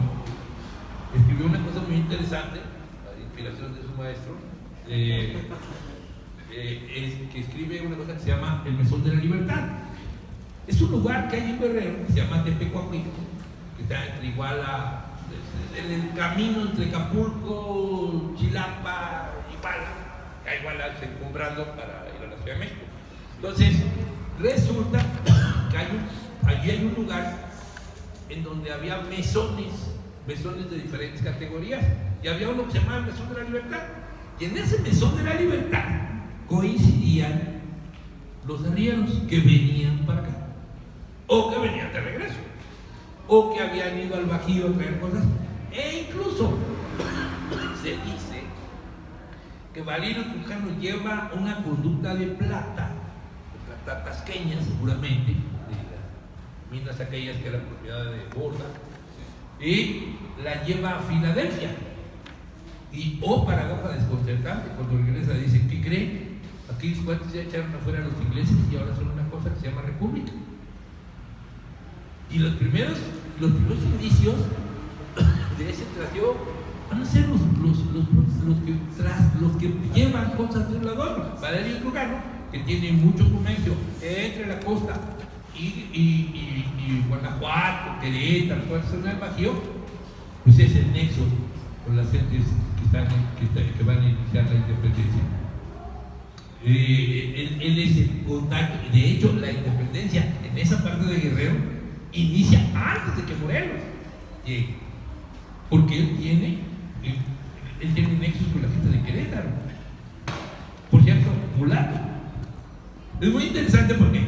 escribió una cosa muy interesante, la inspiración de su maestro, que escribe una cosa que se llama El Mesón de la Libertad. Es un lugar que hay en Guerrero, que se llama Tepecuacuilco, que está entre Iguala, en el camino entre Acapulco, Chilapa, Iguala, Iguala se comprando para ir a la Ciudad de México. Entonces, resulta que allí hay un lugar en donde había mesones de diferentes categorías, y había uno que se llamaba el Mesón de la Libertad, y en ese Mesón de la Libertad coincidían los arrieros que venían para acá, o que venían de regreso, o que habían ido al Bajío a traer cosas, e incluso se dice que Valerio Trujano lleva una conducta de plata tasqueña seguramente, de las minas aquellas que eran propiedad de Borda, y la lleva a Filadelfia. Y paradoja desconcertante, cuando regresa dice, ¿qué creen? Aquí los cuates ya echaron afuera a los ingleses y ahora son una cosa que se llama república. Y los primeros indicios de ese trasiego van a ser los que llevan cosas de un lado a otro. Valerio Trujano, que tiene mucho comercio entre la costa y Guanajuato, Querétaro, toda esa zona del Bajío, pues es el nexo con las gentes que van a iniciar la independencia. Él es el contacto, de hecho la independencia en esa parte de Guerrero inicia antes de que Morelos llegue, porque él tiene nexos con la gente de Querétaro, por cierto, mulato. Es muy interesante porque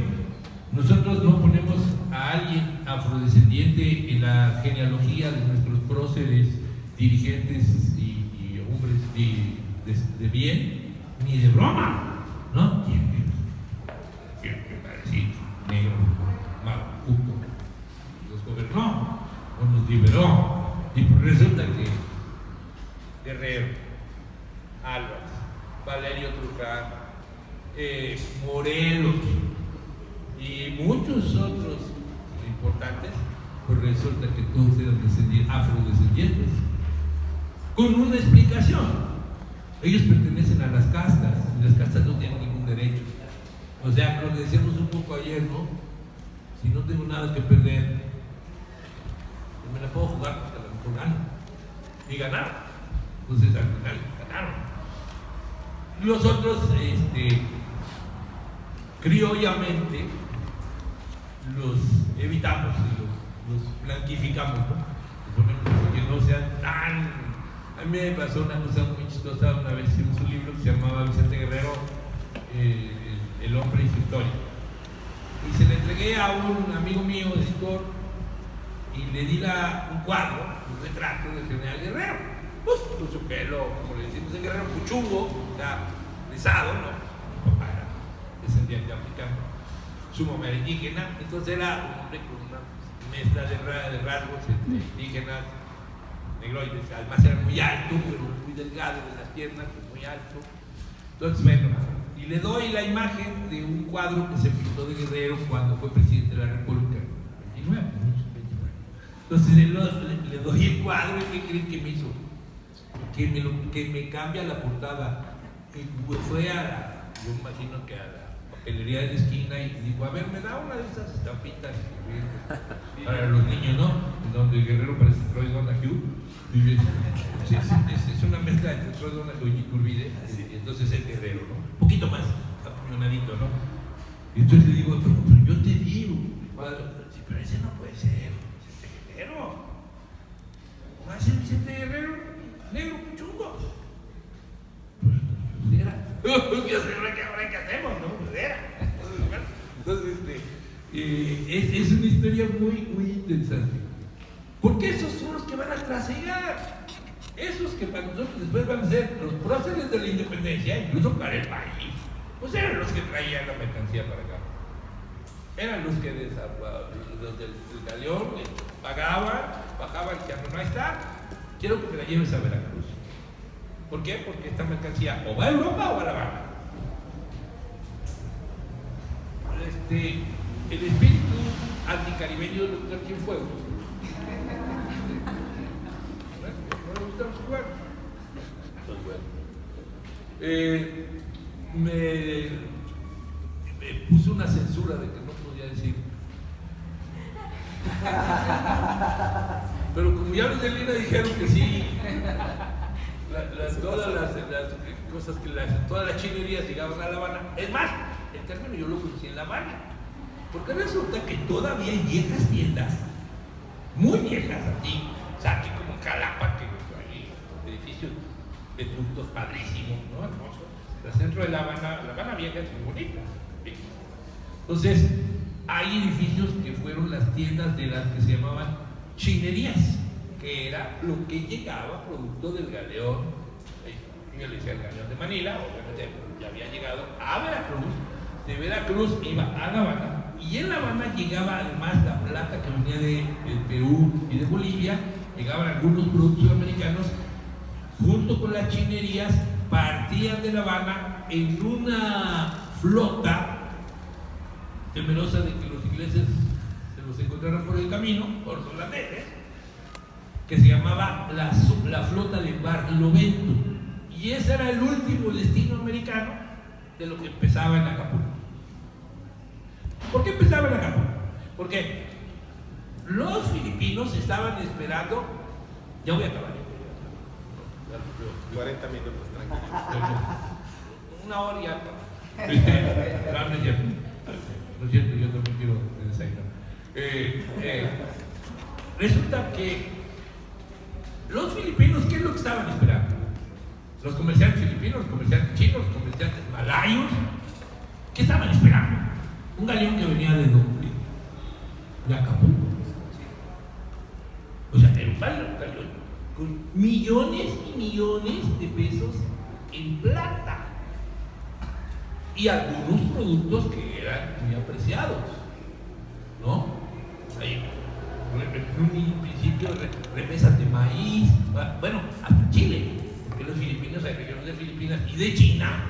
nosotros no ponemos a alguien afrodescendiente en la genealogía de nuestros próceres, dirigentes y hombres de bien, ni de broma, ¿no? Que parecía negro, malo, puto, los gobernó o nos liberó, y pues resulta que Guerrero, Álvarez, Valerio Trujano, Morelos y muchos otros importantes, pues resulta que todos eran afrodescendientes, con una explicación. Ellos pertenecen a las castas, y las castas no tienen ningún derecho. O sea, lo que decíamos un poco ayer, ¿no? Si no tengo nada que perder, pues me la puedo jugar porque a lo mejor gano. Y ganaron. Entonces al final ganaron. Los otros, criollamente, los evitamos y los blanquificamos, ¿no? Que no sean tan... A mí me pasó una cosa muy chistosa una vez en un libro que se llamaba Vicente Guerrero, El hombre y su historia. Y se le entregué a un amigo mío, editor, y le di un cuadro, un retrato del general Guerrero. Pues con su pelo, como le decimos en Guerrero, puchungo, ya rizado, ¿no? Mi papá era descendiente africano, su mamá era indígena, entonces era un hombre con una mezcla de rasgos entre indígenas, negroides, además era muy alto, pero muy delgado de las piernas, muy alto. Entonces, bueno, y le doy la imagen de un cuadro que se pintó de Guerrero cuando fue presidente de la República, 29. Entonces le doy el cuadro, y ¿qué creen que me hizo? Que me cambia la portada. Fue yo imagino que a la pelería de la esquina y dijo, a ver, me da una de estas estampitas para los niños, ¿no? Donde el guerrero parece Troy Donahue. Es una mezcla entre Troy Donahue y Iturbide, y entonces el guerrero, ¿no? Un poquito más apuñonadito, ¿no? Y entonces le digo, pero yo te digo, sí, pero ese no puede ser, Vicente Guerrero. ¿Va a ser Vicente Guerrero negro puchungo? Pues era. ¿Qué hacemos? No, pues era. Entonces, es una historia muy, muy interesante. Porque esos son los que van a trasegar. Esos que para nosotros después van a ser los próceres de la independencia, incluso para el país, pues eran los que traían la mercancía para acá. Eran los que los del galeón pagaban, bajaban, decían, no, ahí está, quiero que te la lleves a Veracruz. ¿Por qué? Porque esta mercancía o va a Europa o a La Habana. El espíritu anticaribeño del doctor Cienfuegos. ¿No le gusta jugar? Pues bueno. Me puso una censura de que no podía decir. Pero como ya los de Lina dijeron que sí, todas las cosas todas las chinerías llegaban a La Habana. Es más, el término yo lo conocí en La Habana, porque resulta que todavía hay viejas tiendas, muy viejas aquí, o sea, aquí como en Calapa, que hay edificios vetustos padrísimos, ¿no? Hermosos. El centro de La Habana vieja es muy bonita. Entonces, hay edificios que fueron las tiendas de las que se llamaban chinerías, que era lo que llegaba producto del galeón, yo le decía el galeón de Manila, obviamente ya había llegado a Veracruz, de Veracruz iba a La Habana, y en La Habana llegaba además la plata que venía de Perú y de Bolivia, llegaban algunos productos americanos, junto con las chinerías, partían de La Habana en una flota temerosa de que los ingleses se los encontraran por el camino, por los holandeses, que se llamaba la flota de Barlovento, y ese era el último destino americano de lo que empezaba en Acapulco. ¿Por qué empezaba en Acapulco? Porque los filipinos estaban esperando, ya voy a acabar, 40 minutos, tranquilo. Una hora ya. No es cierto, yo también quiero desayunar. Resulta que los filipinos, ¿qué es lo que estaban esperando? Los comerciantes filipinos, los comerciantes chinos, los comerciantes malayos, ¿qué estaban esperando? Un galeón que venía de dónde? De Acapulco. O sea, era un galeón con millones y millones de pesos en plata. Y algunos productos que eran muy apreciados, ¿no? Ahí, en un principio, remesas de maíz, bueno, hasta Chile, porque los filipinos, hay regiones de Filipinas y de China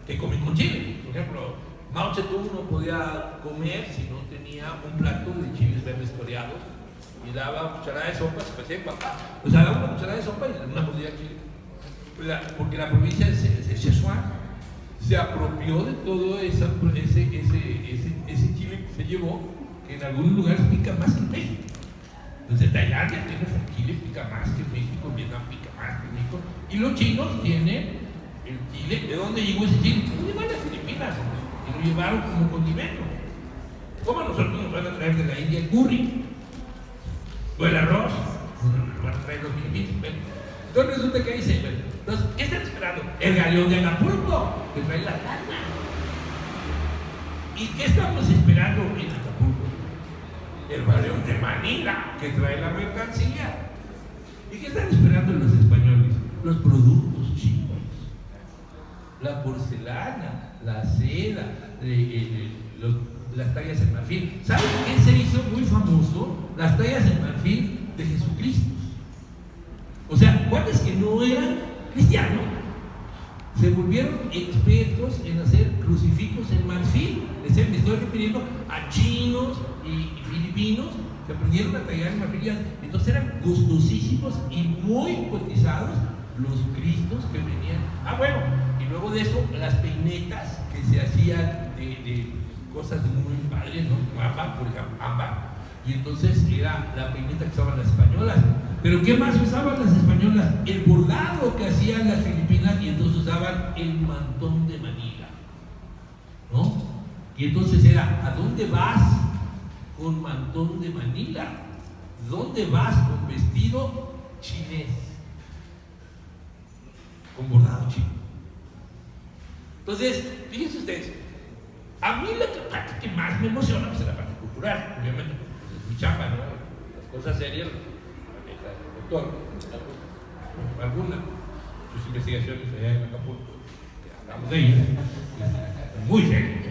que comen con chile. Por ejemplo, Mao Zedong no podía comer si no tenía un plato de chiles verdes toreados y daba cucharada de sopa, o sea, daba una cucharada de sopa y una mordida de chile. Porque la provincia de Sichuan se apropió de todo ese chile que se llevó, que en algunos lugares pica más que en México. Entonces Tailandia tiene chile pica más que en México, Vietnam pica más que en México, y los chinos tienen el chile. ¿De dónde llegó ese chile? Pues llegó a las Filipinas y lo llevaron como condimento. ¿Cómo a nosotros nos van a traer de la India el curry? ¿O el arroz? Nos van a traer los filipinos. Entonces resulta que ahí se ven. Entonces, ¿qué están esperando? El galeón de Acapulco, que trae la lana. ¿Y qué estamos esperando en Acapulco? El galeón de Manila, que trae la mercancía. ¿Y qué están esperando los españoles? Los productos chinos. La porcelana, la seda, las tallas en marfil. ¿Saben qué se hizo muy famoso? Las tallas en marfil de Jesucristo. O sea, ¿cuántos que no eran cristianos se volvieron expertos en hacer crucifijos en marfil? Me estoy refiriendo a chinos y filipinos que aprendieron a tallar en marfil. Entonces eran costosísimos y muy cotizados los cristos que venían. Ah, bueno, y Y luego de eso, las peinetas que se hacían de cosas muy padres, ¿no? Ámbar, por ejemplo, ámbar. Y entonces era la peineta que usaban las españolas. Pero ¿qué más usaban las españolas? El bordado que hacían las filipinas, y entonces usaban el mantón de Manila, ¿no? Y entonces era, ¿a dónde vas con mantón de Manila? ¿Dónde vas con vestido chinés? Con bordado chino. Entonces, fíjense ustedes, a mí la parte que más me emociona pues, es la parte cultural, obviamente, porque es mi chamba, ¿no? Las cosas serias, la deja el doctor, alguna, sus investigaciones allá en Acapulco, que hablamos de ellas, muy serias.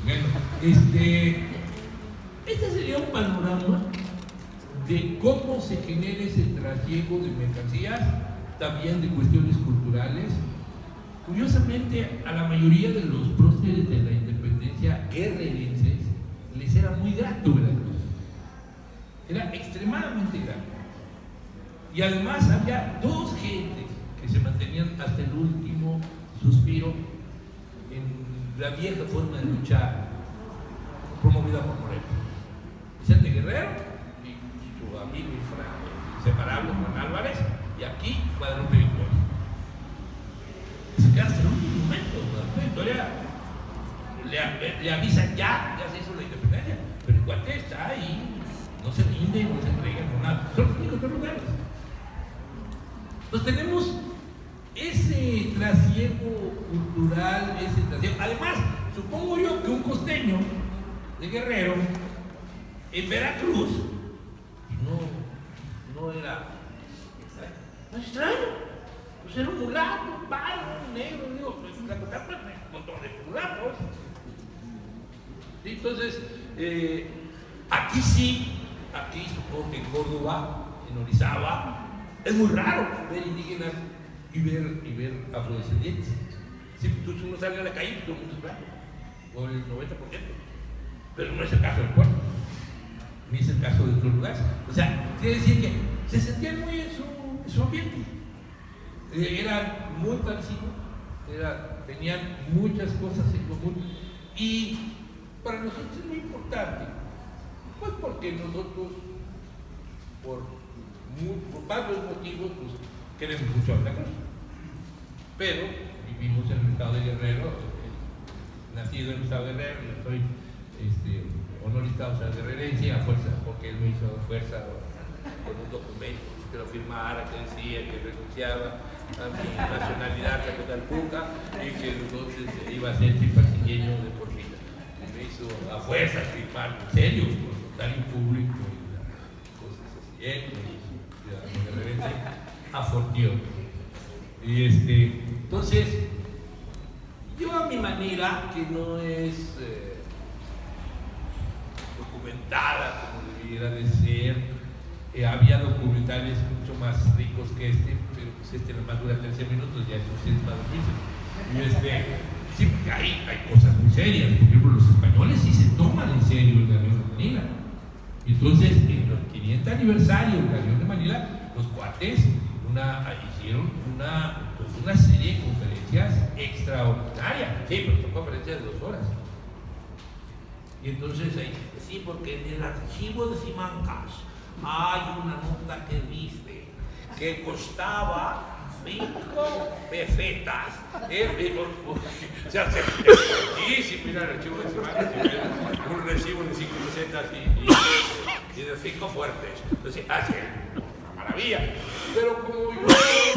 Bueno, este sería un panorama de cómo se genera ese trasiego de mercancías, también de cuestiones culturales. Curiosamente, a la mayoría de los próceres de la independencia guerrerenses les era muy grato Veracruz. Era extremadamente grato. Y además había dos gentes que se mantenían hasta el último suspiro en la vieja forma de luchar promovida por Morelos. Vicente Guerrero y su amigo inseparable Juan Álvarez, y aquí Guadalupe Victoria. Se queda hasta el último momento. Guadalupe Victoria le avisan ya se hizo la independencia, pero el cuate está ahí, no se rinde, no se entrega, no nada. Son los únicos dos lugares. Entonces tenemos ese trasiego cultural, ese trasiego. Además, supongo yo que un costeño de Guerrero en Veracruz no era extraño. Pues era un mulato, un palo, un negro, digo, pues la cosa pues, un montón de mulatos. Entonces, aquí supongo que en Córdoba, en Orizaba, es muy raro ver indígenas y ver afrodescendientes. Si uno sale a la calle, todo el mundo es blanco, o el 90%. Pero no es el caso del puerto, ni es el caso de otros lugares. O sea, quiere decir que se sentían muy en su ambiente. Eran muy parecidos, tenían muchas cosas en común. Y para nosotros es muy importante, pues porque nosotros, por varios motivos, pues, queremos mucho a Veracruz. Pero vivimos en el estado de Guerrero, nacido en el estado de Guerrero, yo soy honorífico de guerrerense a fuerza, porque él me hizo fuerza con un documento que lo firmara, que decía que renunciaba a mi nacionalidad capitalpuca y que entonces iba a ser chilpancingueño de por vida. Y me hizo a fuerza firmar, en serio, por notario público y las cosas así. Él me hizo ciudadano guerrerense a Fortión. Y entonces, yo a mi manera, que no es documentada como debiera de ser, había documentales mucho más ricos que pero pues nomás dura 13 minutos, ya eso sí es más difícil. Sí, porque hay cosas muy serias. Por ejemplo, los españoles sí se toman en serio el Galeón de Manila. Entonces, en los 500 aniversarios del Galeón de Manila, los cuates hicieron una serie de conferencias extraordinarias. Sí, pero son conferencias de 2 horas. Y entonces ahí, sí, porque en el archivo de Simancas hay una nota que dice que costaba 5 pesetas. O sea, sí, mira el archivo de Simancas, un recibo de 5 pesetas y de 5 fuertes. Entonces, una maravilla. Pero como yo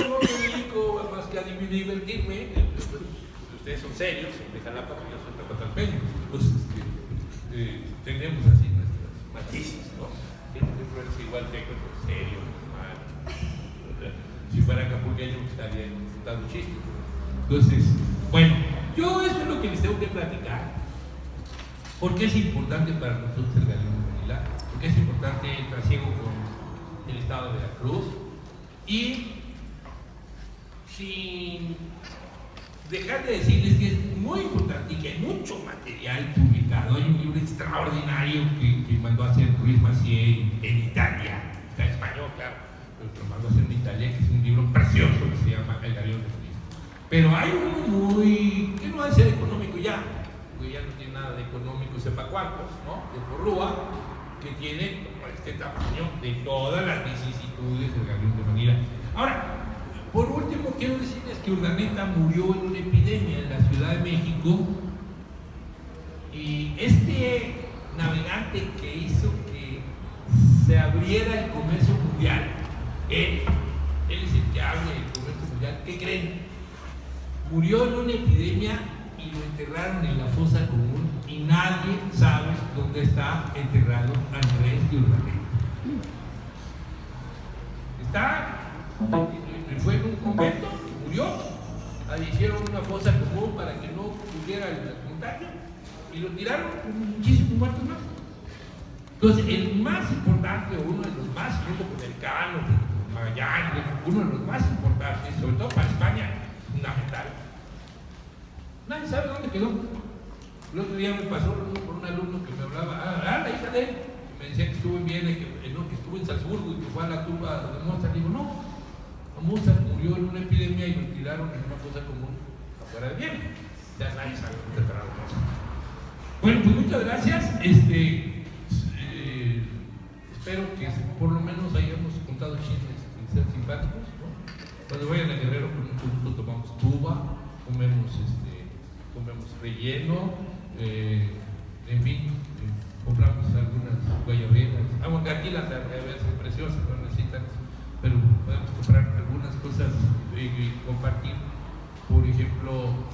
no me dedico más que a divertirme, pues, ustedes son serios, dejan la papa, yo soy tapatalpeño. Entonces, tenemos así nuestras matices, ¿no? Es igual que serio, mal. Si fuera acapulqueño estaría dando chistes. Entonces, bueno, yo eso es lo que les tengo que platicar. ¿Por qué es importante para nosotros el Galeón de Manila? ¿Por qué es importante el trasiego con el estado de Veracruz? Y sin dejar de decirles que es muy importante y que hay mucho material publicado. Hay un libro extraordinario que mandó a hacer Ruiz Macié en Italia. Está en español, claro, pero lo mandó a hacer en Italia, que es un libro precioso que se llama El Galeón de Manila. Pero hay uno que no va a ser económico ya, porque ya no tiene nada de económico, sepa cuántos, ¿no? De Porrúa, que tiene este tamaño de todas las vicisitudes del galeón de Manila. Ahora, por último, quiero decirles que Urdaneta murió en una epidemia en la Ciudad de México, y este navegante que hizo que se abriera el comercio mundial, él es el que abre el comercio mundial, ¿qué creen? Murió en una epidemia y lo enterraron en la fosa común, y nadie sabe dónde está enterrado Andrés de Urdaneta. Fue en un convento, murió, ahí hicieron una fosa común para que no tuviera el contagio y lo tiraron con muchísimos muertos más. Entonces, el más importante, o uno de los más, junto con el Cano, Magallanes, uno de los más importantes, sobre todo para España, fundamental, nadie sabe dónde quedó. El otro día me pasó por un alumno que me hablaba, la hija de él, que me decía que estuvo en Viena, que estuvo en Salzburgo y que fue a la tumba de Mozart. Digo, no, Mozart murió en una epidemia y lo tiraron en una fosa común afuera de Viena. Ya nadie sabe dónde enterraron Mozart. Bueno, pues muchas gracias. Espero que por lo menos hayamos contado chismes y ser simpáticos, ¿no? Cuando vayan a Guerrero, con mucho gusto tomamos tuba, comemos relleno, en fin, compramos algunas guayaberas. Aquí las guayaberas son preciosas, no necesitan eso, pero podemos comprar algunas cosas y compartir. Por ejemplo,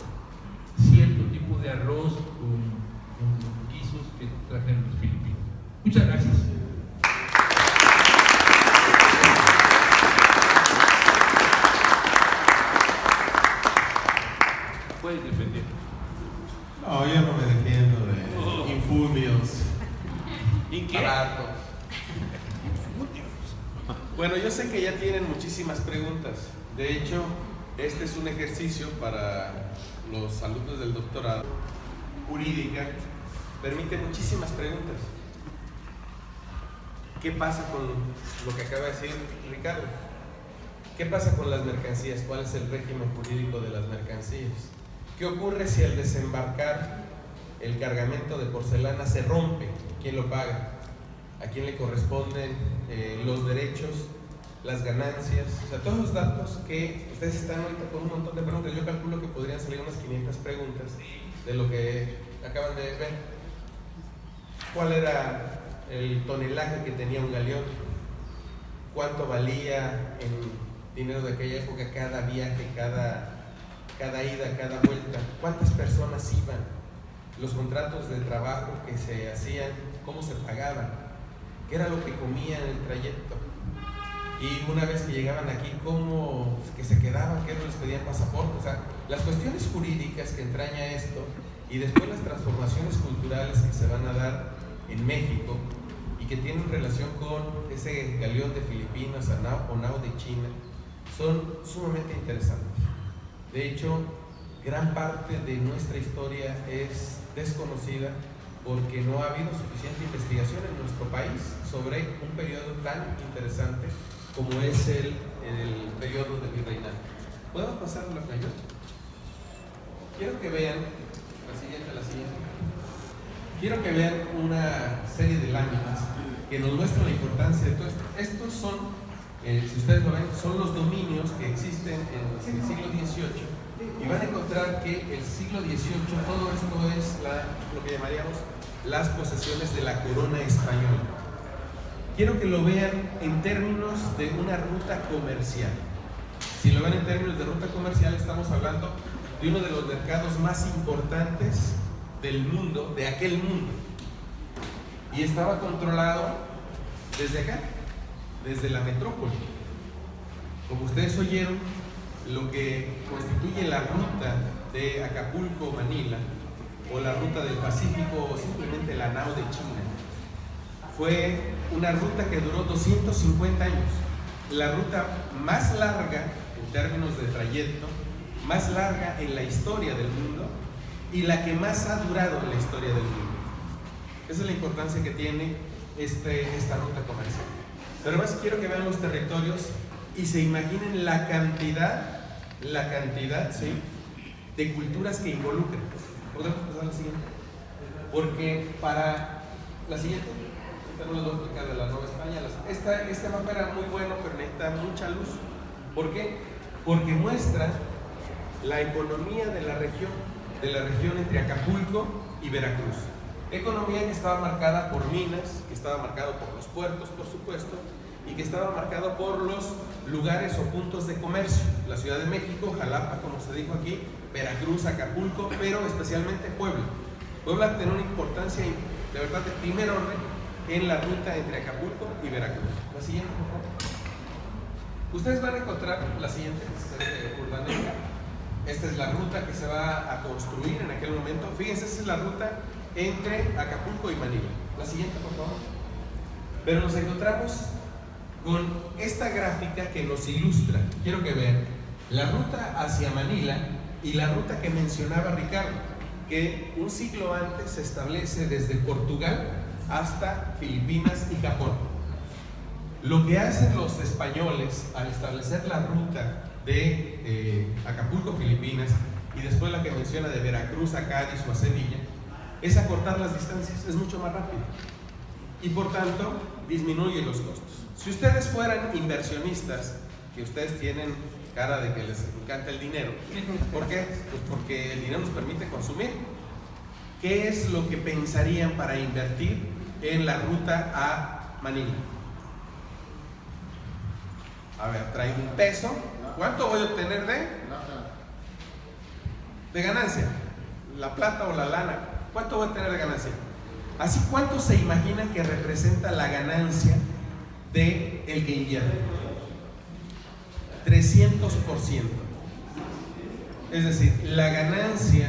cierto tipo de arroz con guisos que trajeron los filipinos. Muchas gracias. Puedes defender. No, yo no me defiendo de infundios, baratos. Bueno, yo sé que ya tienen muchísimas preguntas. De hecho, este es un ejercicio para los alumnos del doctorado. Jurídica permite muchísimas preguntas. ¿Qué pasa con lo que acaba de decir Ricardo? ¿Qué pasa con las mercancías? ¿Cuál es el régimen jurídico de las mercancías? ¿Qué ocurre si al desembarcar el cargamento de porcelana se rompe? ¿Quién lo paga? ¿A quién le corresponden los derechos, las ganancias? O sea, todos los datos que ustedes están ahorita con un montón de preguntas. Yo calculo que podrían salir unas 500 preguntas de lo que acaban de ver. ¿Cuál era el tonelaje que tenía un galeón? ¿Cuánto valía en dinero de aquella época cada viaje, cada ida, cada vuelta? ¿Cuántas personas iban? Los contratos de trabajo que se hacían, ¿cómo se pagaban? ¿Qué era lo que comían en el trayecto? Y una vez que llegaban aquí, ¿cómo que se quedaban? ¿Qué no les pedían pasaporte? O sea, las cuestiones jurídicas que entraña esto, y después las transformaciones culturales que se van a dar en México y que tienen relación con ese galeón de Filipinas o nao de China, son sumamente interesantes. De hecho, gran parte de nuestra historia es desconocida porque no ha habido suficiente investigación en nuestro país sobre un periodo tan interesante como es el periodo del virreinato. ¿Podemos pasar a la mayor? Quiero que vean la siguiente. Quiero que vean una serie de láminas que nos muestran la importancia de todo esto. Estos son, si ustedes lo ven, son los dominios que existen en el siglo XVIII, y van a encontrar que el siglo XVIII, todo esto es lo que llamaríamos las posesiones de la corona española. Quiero que lo vean en términos de una ruta comercial. Si lo ven en términos de ruta comercial, estamos hablando de uno de los mercados más importantes del mundo, de aquel mundo, y estaba controlado desde acá, desde la metrópoli. Como ustedes oyeron, lo que constituye la ruta de Acapulco-Manila, o la ruta del Pacífico, o simplemente la nao de China, fue una ruta que duró 250 años, la ruta más larga en términos de trayecto, más larga en la historia del mundo, y la que más ha durado en la historia del mundo. Esa es la importancia que tiene esta ruta comercial. Pero además quiero que vean los territorios y se imaginen la cantidad la cantidad, ¿sí?, de culturas que involucran. ¿Podemos pasar a la siguiente? Porque para la siguiente, esta no les voy a explicar de la Nueva España. Este mapa era muy bueno, pero necesita mucha luz. ¿Por qué? Porque muestra la economía de la región entre Acapulco y Veracruz. Economía que estaba marcada por minas, que estaba marcado por los puertos, por supuesto, y que estaba marcado por los lugares o puntos de comercio. La Ciudad de México, Jalapa, como se dijo aquí, Veracruz, Acapulco, pero especialmente Puebla. Puebla tiene una importancia de verdad de primer orden en la ruta entre Acapulco y Veracruz. La siguiente, por favor. Ustedes van a encontrar la siguiente, urbaneca. Esta es la ruta que se va a construir en aquel momento. Fíjense, esa es la ruta entre Acapulco y Manila. La siguiente, por favor. Pero nos encontramos con esta gráfica que nos ilustra. Quiero que vean la ruta hacia Manila y la ruta que mencionaba Ricardo, que un siglo antes se establece desde Portugal hasta Filipinas y Japón. Lo que hacen los españoles al establecer la ruta de Acapulco, Filipinas, y después la que menciona de Veracruz a Cádiz o a Sevilla, es acortar las distancias, es mucho más rápido y por tanto disminuye los costos. Si ustedes fueran inversionistas, que ustedes tienen cara de que les encanta el dinero, ¿por qué? Pues porque el dinero nos permite consumir. ¿Qué es lo que pensarían para invertir en la ruta a Manila? A ver, traigo un peso. ¿Cuánto voy a obtener de ganancia? La plata o la lana. ¿Cuánto voy a tener de ganancia? Así, ¿cuánto se imaginan que representa la ganancia de el que invierte? 300%. Es decir, la ganancia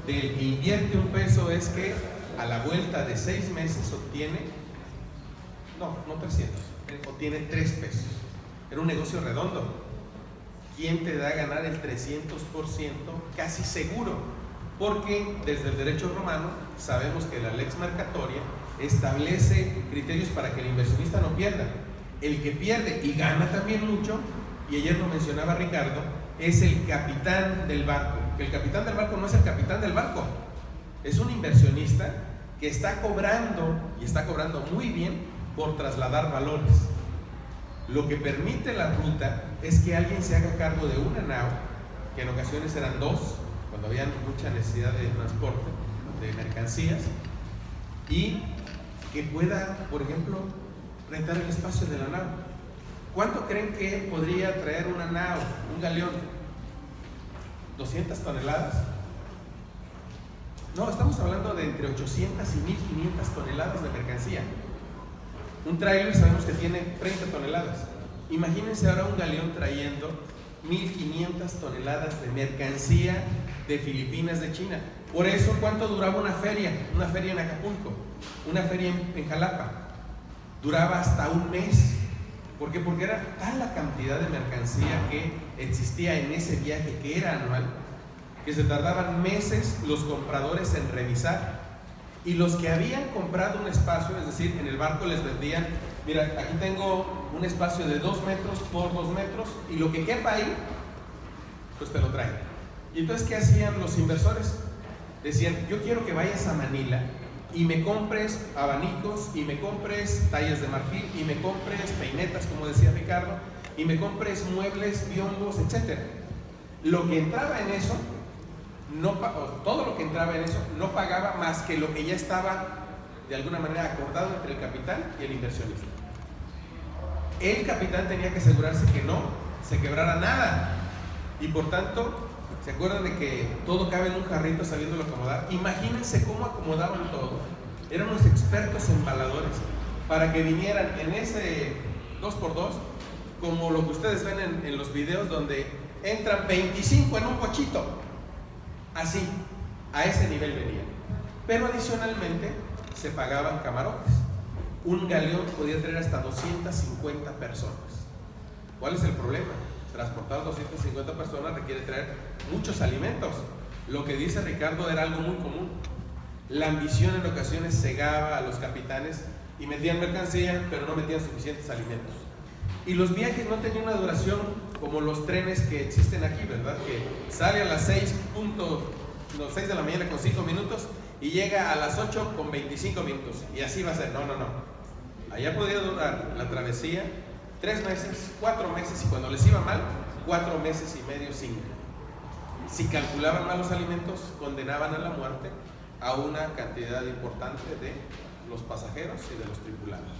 del que invierte un peso es que a la vuelta de 6 meses obtiene, no 300, obtiene 3 pesos. Era un negocio redondo. ¿Quién te da a ganar el 300%? Casi seguro, porque desde el derecho romano sabemos que la lex mercatoria establece criterios para que el inversionista no pierda. El que pierde y gana también mucho, y ayer lo mencionaba Ricardo, es el capitán del barco. El capitán del barco no es el capitán del barco, es un inversionista que está cobrando, y está cobrando muy bien, por trasladar valores. Lo que permite la ruta es que alguien se haga cargo de una nao, que en ocasiones eran 2, cuando había mucha necesidad de transporte de mercancías, y que pueda, por ejemplo, rentar el espacio de la nao. ¿Cuánto creen que podría traer una nao, un galeón? ¿200 toneladas? No, estamos hablando de entre 800 y 1500 toneladas de mercancía. Un tráiler sabemos que tiene 30 toneladas. Imagínense ahora un galeón trayendo 1500 toneladas de mercancía de Filipinas, de China. Por eso, ¿cuánto duraba una feria? Una feria en Acapulco, una feria en Jalapa. Duraba hasta un mes. ¿Por qué? Porque era tal la cantidad de mercancía que existía en ese viaje, que era anual, que se tardaban meses los compradores en revisar. Y los que habían comprado un espacio, es decir, en el barco les vendían, mira, aquí tengo un espacio de 2 metros por 2 metros y lo que quepa ahí, pues te lo traen. Y entonces, ¿qué hacían los inversores? Decían, yo quiero que vayas a Manila y me compres abanicos, y me compres tallas de marfil, y me compres peinetas, como decía Ricardo, y me compres muebles, biombos, etc. Lo que entraba en eso, todo lo que entraba en eso no pagaba más que lo que ya estaba de alguna manera acordado entre el capitán y el inversionista. El capitán tenía que asegurarse que no se quebrara nada, y por tanto, ¿se acuerdan de que todo cabe en un jarrito sabiéndolo acomodar? Imagínense cómo acomodaban todo. Eran unos expertos embaladores para que vinieran en ese 2x2, como lo que ustedes ven en los videos, donde entran 25 en un bochito. Así, a ese nivel venían. Pero adicionalmente se pagaban camarotes. Un galeón podía traer hasta 250 personas. ¿Cuál es el problema? Transportar 250 personas requiere traer muchos alimentos. Lo que dice Ricardo era algo muy común. La ambición en ocasiones cegaba a los capitanes y metían mercancía, pero no metían suficientes alimentos. Y los viajes no tenían una duración como los trenes que existen aquí, ¿verdad? Que sale a las 6 de la mañana con 5 minutos y llega a las 8 con 25 minutos. Y así va a ser. No. Allá podía durar la travesía 3 meses, 4 meses, y cuando les iba mal, 4 meses y medio, 5. Si calculaban mal los alimentos, condenaban a la muerte a una cantidad importante de los pasajeros y de los tripulantes.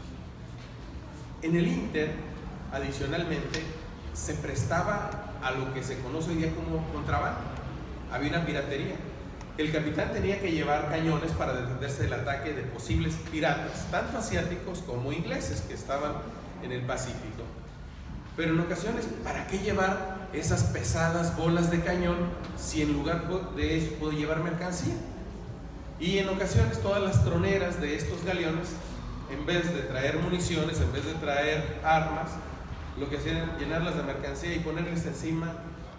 En el Inter, adicionalmente, se prestaba a lo que se conoce hoy día como contrabando. Había una piratería. El capitán tenía que llevar cañones para defenderse del ataque de posibles piratas, tanto asiáticos como ingleses que estaban en el Pacífico. Pero en ocasiones, ¿para qué llevar esas pesadas bolas de cañón si en lugar de eso puedo llevar mercancía? Y en ocasiones todas las troneras de estos galeones, en vez de traer municiones, en vez de traer armas, lo que hacían era llenarlas de mercancía y ponerles encima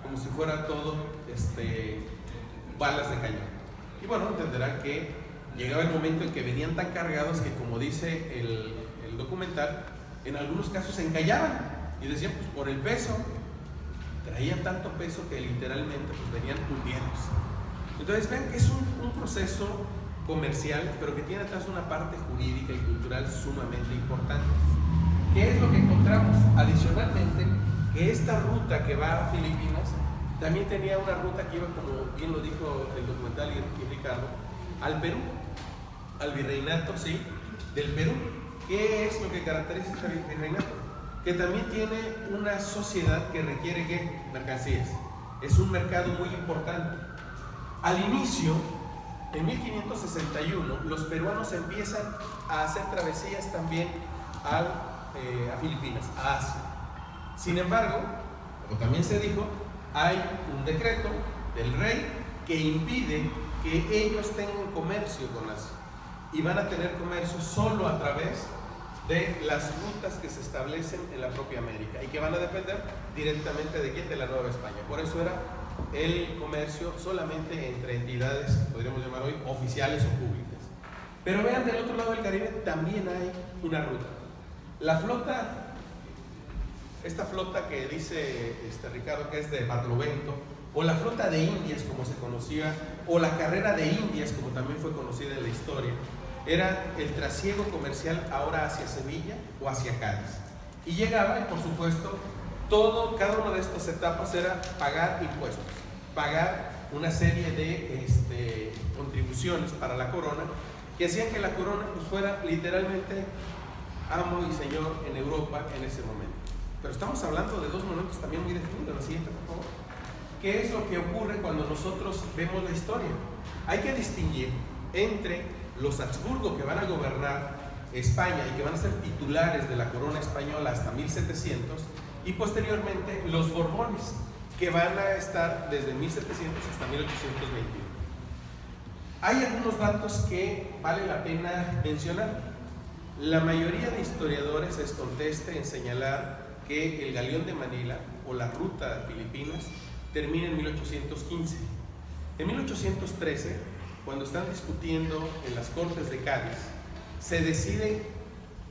como si fuera todo balas de cañón. Y bueno, entenderán que llegaba el momento en que venían tan cargados que, como dice el documental, en algunos casos se encallaban y decían, pues por el peso, traían tanto peso que literalmente pues venían hundiéndose. Entonces vean que es un proceso comercial, pero que tiene atrás una parte jurídica y cultural sumamente importante. ¿Qué es lo que encontramos? Adicionalmente, que esta ruta que va a Filipinas también tenía una ruta que iba, como bien lo dijo el documental y Ricardo, al Perú, al virreinato, sí, del Perú. ¿Qué es lo que caracteriza este virreinato? Que también tiene una sociedad que requiere ¿qué? Mercancías. Es un mercado muy importante. Al inicio, en 1561, los peruanos empiezan a hacer travesías también a Filipinas, a Asia. Sin embargo, como también se dijo, hay un decreto del rey que impide que ellos tengan comercio con Asia, y van a tener comercio solo a través de las rutas que se establecen en la propia América y que van a depender directamente de quién, de la Nueva España. Por eso era el comercio solamente entre entidades que podríamos llamar hoy oficiales o públicas. Pero vean, del otro lado del Caribe también hay una ruta. La flota, esta flota que dice Ricardo que es de Barlovento, o la flota de Indias como se conocía, o la carrera de Indias como también fue conocida en la historia, era el trasiego comercial ahora hacia Sevilla o hacia Cádiz. Y llegaba, y por supuesto, cada una de estas etapas era pagar impuestos, pagar una serie de contribuciones para la corona, que hacían que la corona pues, fuera literalmente amo y señor en Europa en ese momento. Pero estamos hablando de dos momentos también muy definidos. La siguiente, por favor. ¿Qué es lo que ocurre cuando nosotros vemos la historia? Hay que distinguir entre los Habsburgo, que van a gobernar España y que van a ser titulares de la corona española hasta 1700, y posteriormente los Borbones, que van a estar desde 1700 hasta 1821. Hay algunos datos que vale la pena mencionar. La mayoría de historiadores es conteste en señalar que el galeón de Manila o la ruta de Filipinas termina en 1815. En 1813, cuando están discutiendo en las Cortes de Cádiz, se decide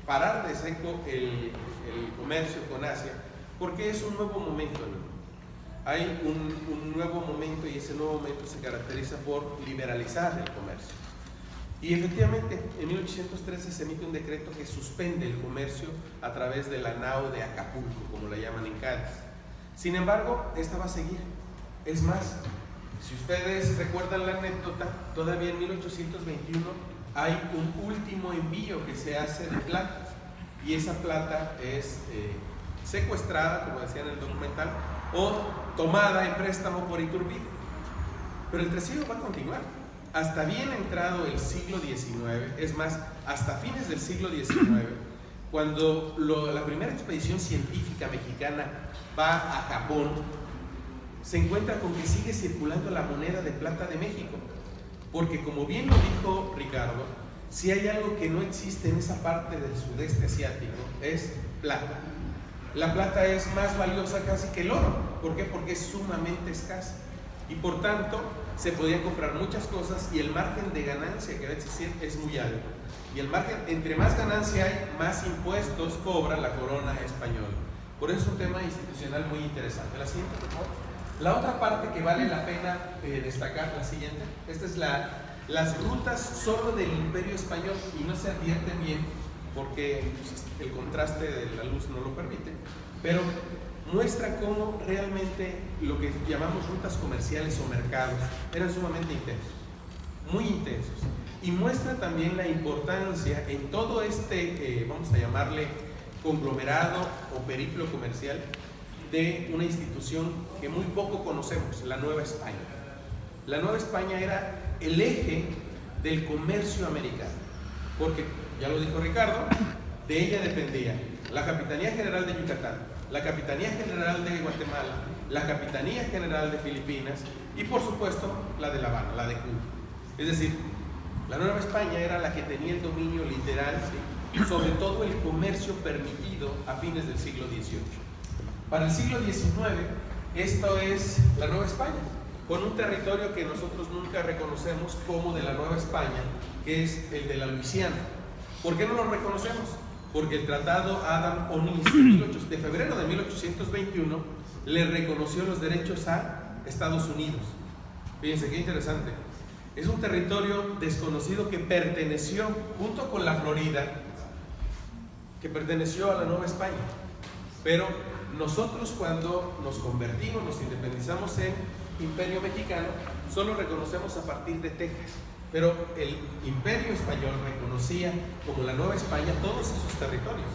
parar de seco el comercio con Asia, porque es un nuevo momento, ¿no? Hay un nuevo momento, y ese nuevo momento se caracteriza por liberalizar el comercio. Y efectivamente, en 1813 se emite un decreto que suspende el comercio a través de la nao de Acapulco, como la llaman en Cádiz. Sin embargo, esta va a seguir. Es más, si ustedes recuerdan la anécdota, todavía en 1821 hay un último envío que se hace de plata, y esa plata es secuestrada, como decía en el documental, o tomada en préstamo por Iturbide. Pero el trasiego va a continuar hasta bien entrado el siglo XIX, es más, hasta fines del siglo XIX, cuando la primera expedición científica mexicana va a Japón, se encuentra con que sigue circulando la moneda de plata de México, porque como bien lo dijo Ricardo, si hay algo que no existe en esa parte del sudeste asiático, es plata. La plata es más valiosa casi que el oro. ¿Por qué? Porque es sumamente escasa. Y por tanto, se podían comprar muchas cosas y el margen de ganancia que va a existir es muy alto. Y el margen, entre más ganancia hay, más impuestos cobra la corona española. Por eso es un tema institucional muy interesante. La siguiente, por favor. La otra parte que vale la pena destacar, la siguiente, esta es las rutas solo del Imperio Español, y no se advierten bien porque pues, el contraste de la luz no lo permite, pero muestra cómo realmente lo que llamamos rutas comerciales o mercados eran sumamente intensos, muy intensos, y muestra también la importancia en todo este, vamos a llamarle conglomerado o periplo comercial de una institución que muy poco conocemos, la Nueva España. La Nueva España era el eje del comercio americano, porque, ya lo dijo Ricardo, de ella dependía la Capitanía General de Yucatán, la Capitanía General de Guatemala, la Capitanía General de Filipinas y, por supuesto, la de La Habana, la de Cuba. Es decir, la Nueva España era la que tenía el dominio literal, ¿sí?, sobre todo el comercio permitido a fines del siglo XVIII. Para el siglo XIX, esto es la Nueva España, con un territorio que nosotros nunca reconocemos como de la Nueva España, que es el de la Luisiana. ¿Por qué no lo reconocemos? Porque el tratado Adam-Onis de febrero de 1821 le reconoció los derechos a Estados Unidos. Fíjense qué interesante. Es un territorio desconocido que perteneció, junto con la Florida, que perteneció a la Nueva España. Pero nosotros, cuando nos convertimos, nos independizamos en Imperio Mexicano, solo reconocemos a partir de Texas. Pero el Imperio Español reconocía como la Nueva España todos esos territorios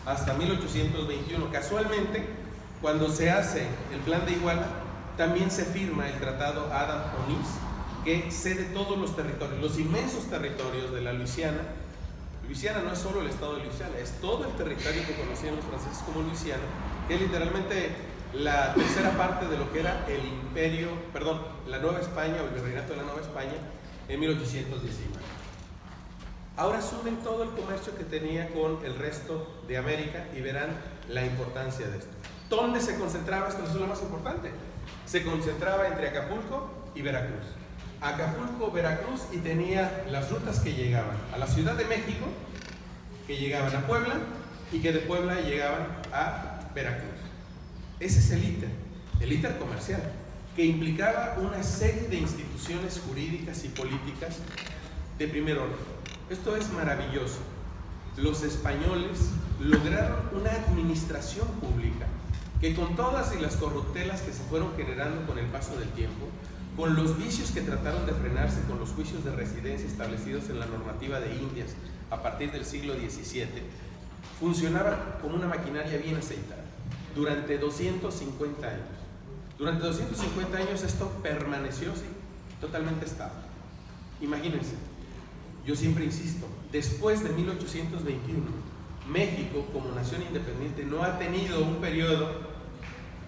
hasta 1821. Casualmente, cuando se hace el Plan de Iguala, también se firma el tratado Adam-Onis, que cede todos los territorios, los inmensos territorios de la Luisiana. Luisiana no es solo el estado de Luisiana, es todo el territorio que conocían los franceses como Luisiana, que es literalmente la tercera parte de lo que era el imperio, perdón, la Nueva España o el virreinato de la Nueva España en 1819. Ahora sumen todo el comercio que tenía con el resto de América y verán la importancia de esto. ¿Dónde se concentraba esto? Eso es lo más importante. Se concentraba entre Acapulco y Veracruz. Acapulco, Veracruz, y tenía las rutas que llegaban a la Ciudad de México, que llegaban a Puebla y que de Puebla llegaban a Veracruz. Ese es el íter comercial, que implicaba una serie de instituciones jurídicas y políticas de primer orden. Esto es maravilloso. Los españoles lograron una administración pública que, con todas y las corruptelas que se fueron generando con el paso del tiempo, con los vicios que trataron de frenarse con los juicios de residencia establecidos en la normativa de Indias a partir del siglo XVII, funcionaba como una maquinaria bien aceitada durante 250 años. Durante 250 años esto permaneció, sí, totalmente estable. Imagínense, yo siempre insisto, después de 1821, México como nación independiente no ha tenido un periodo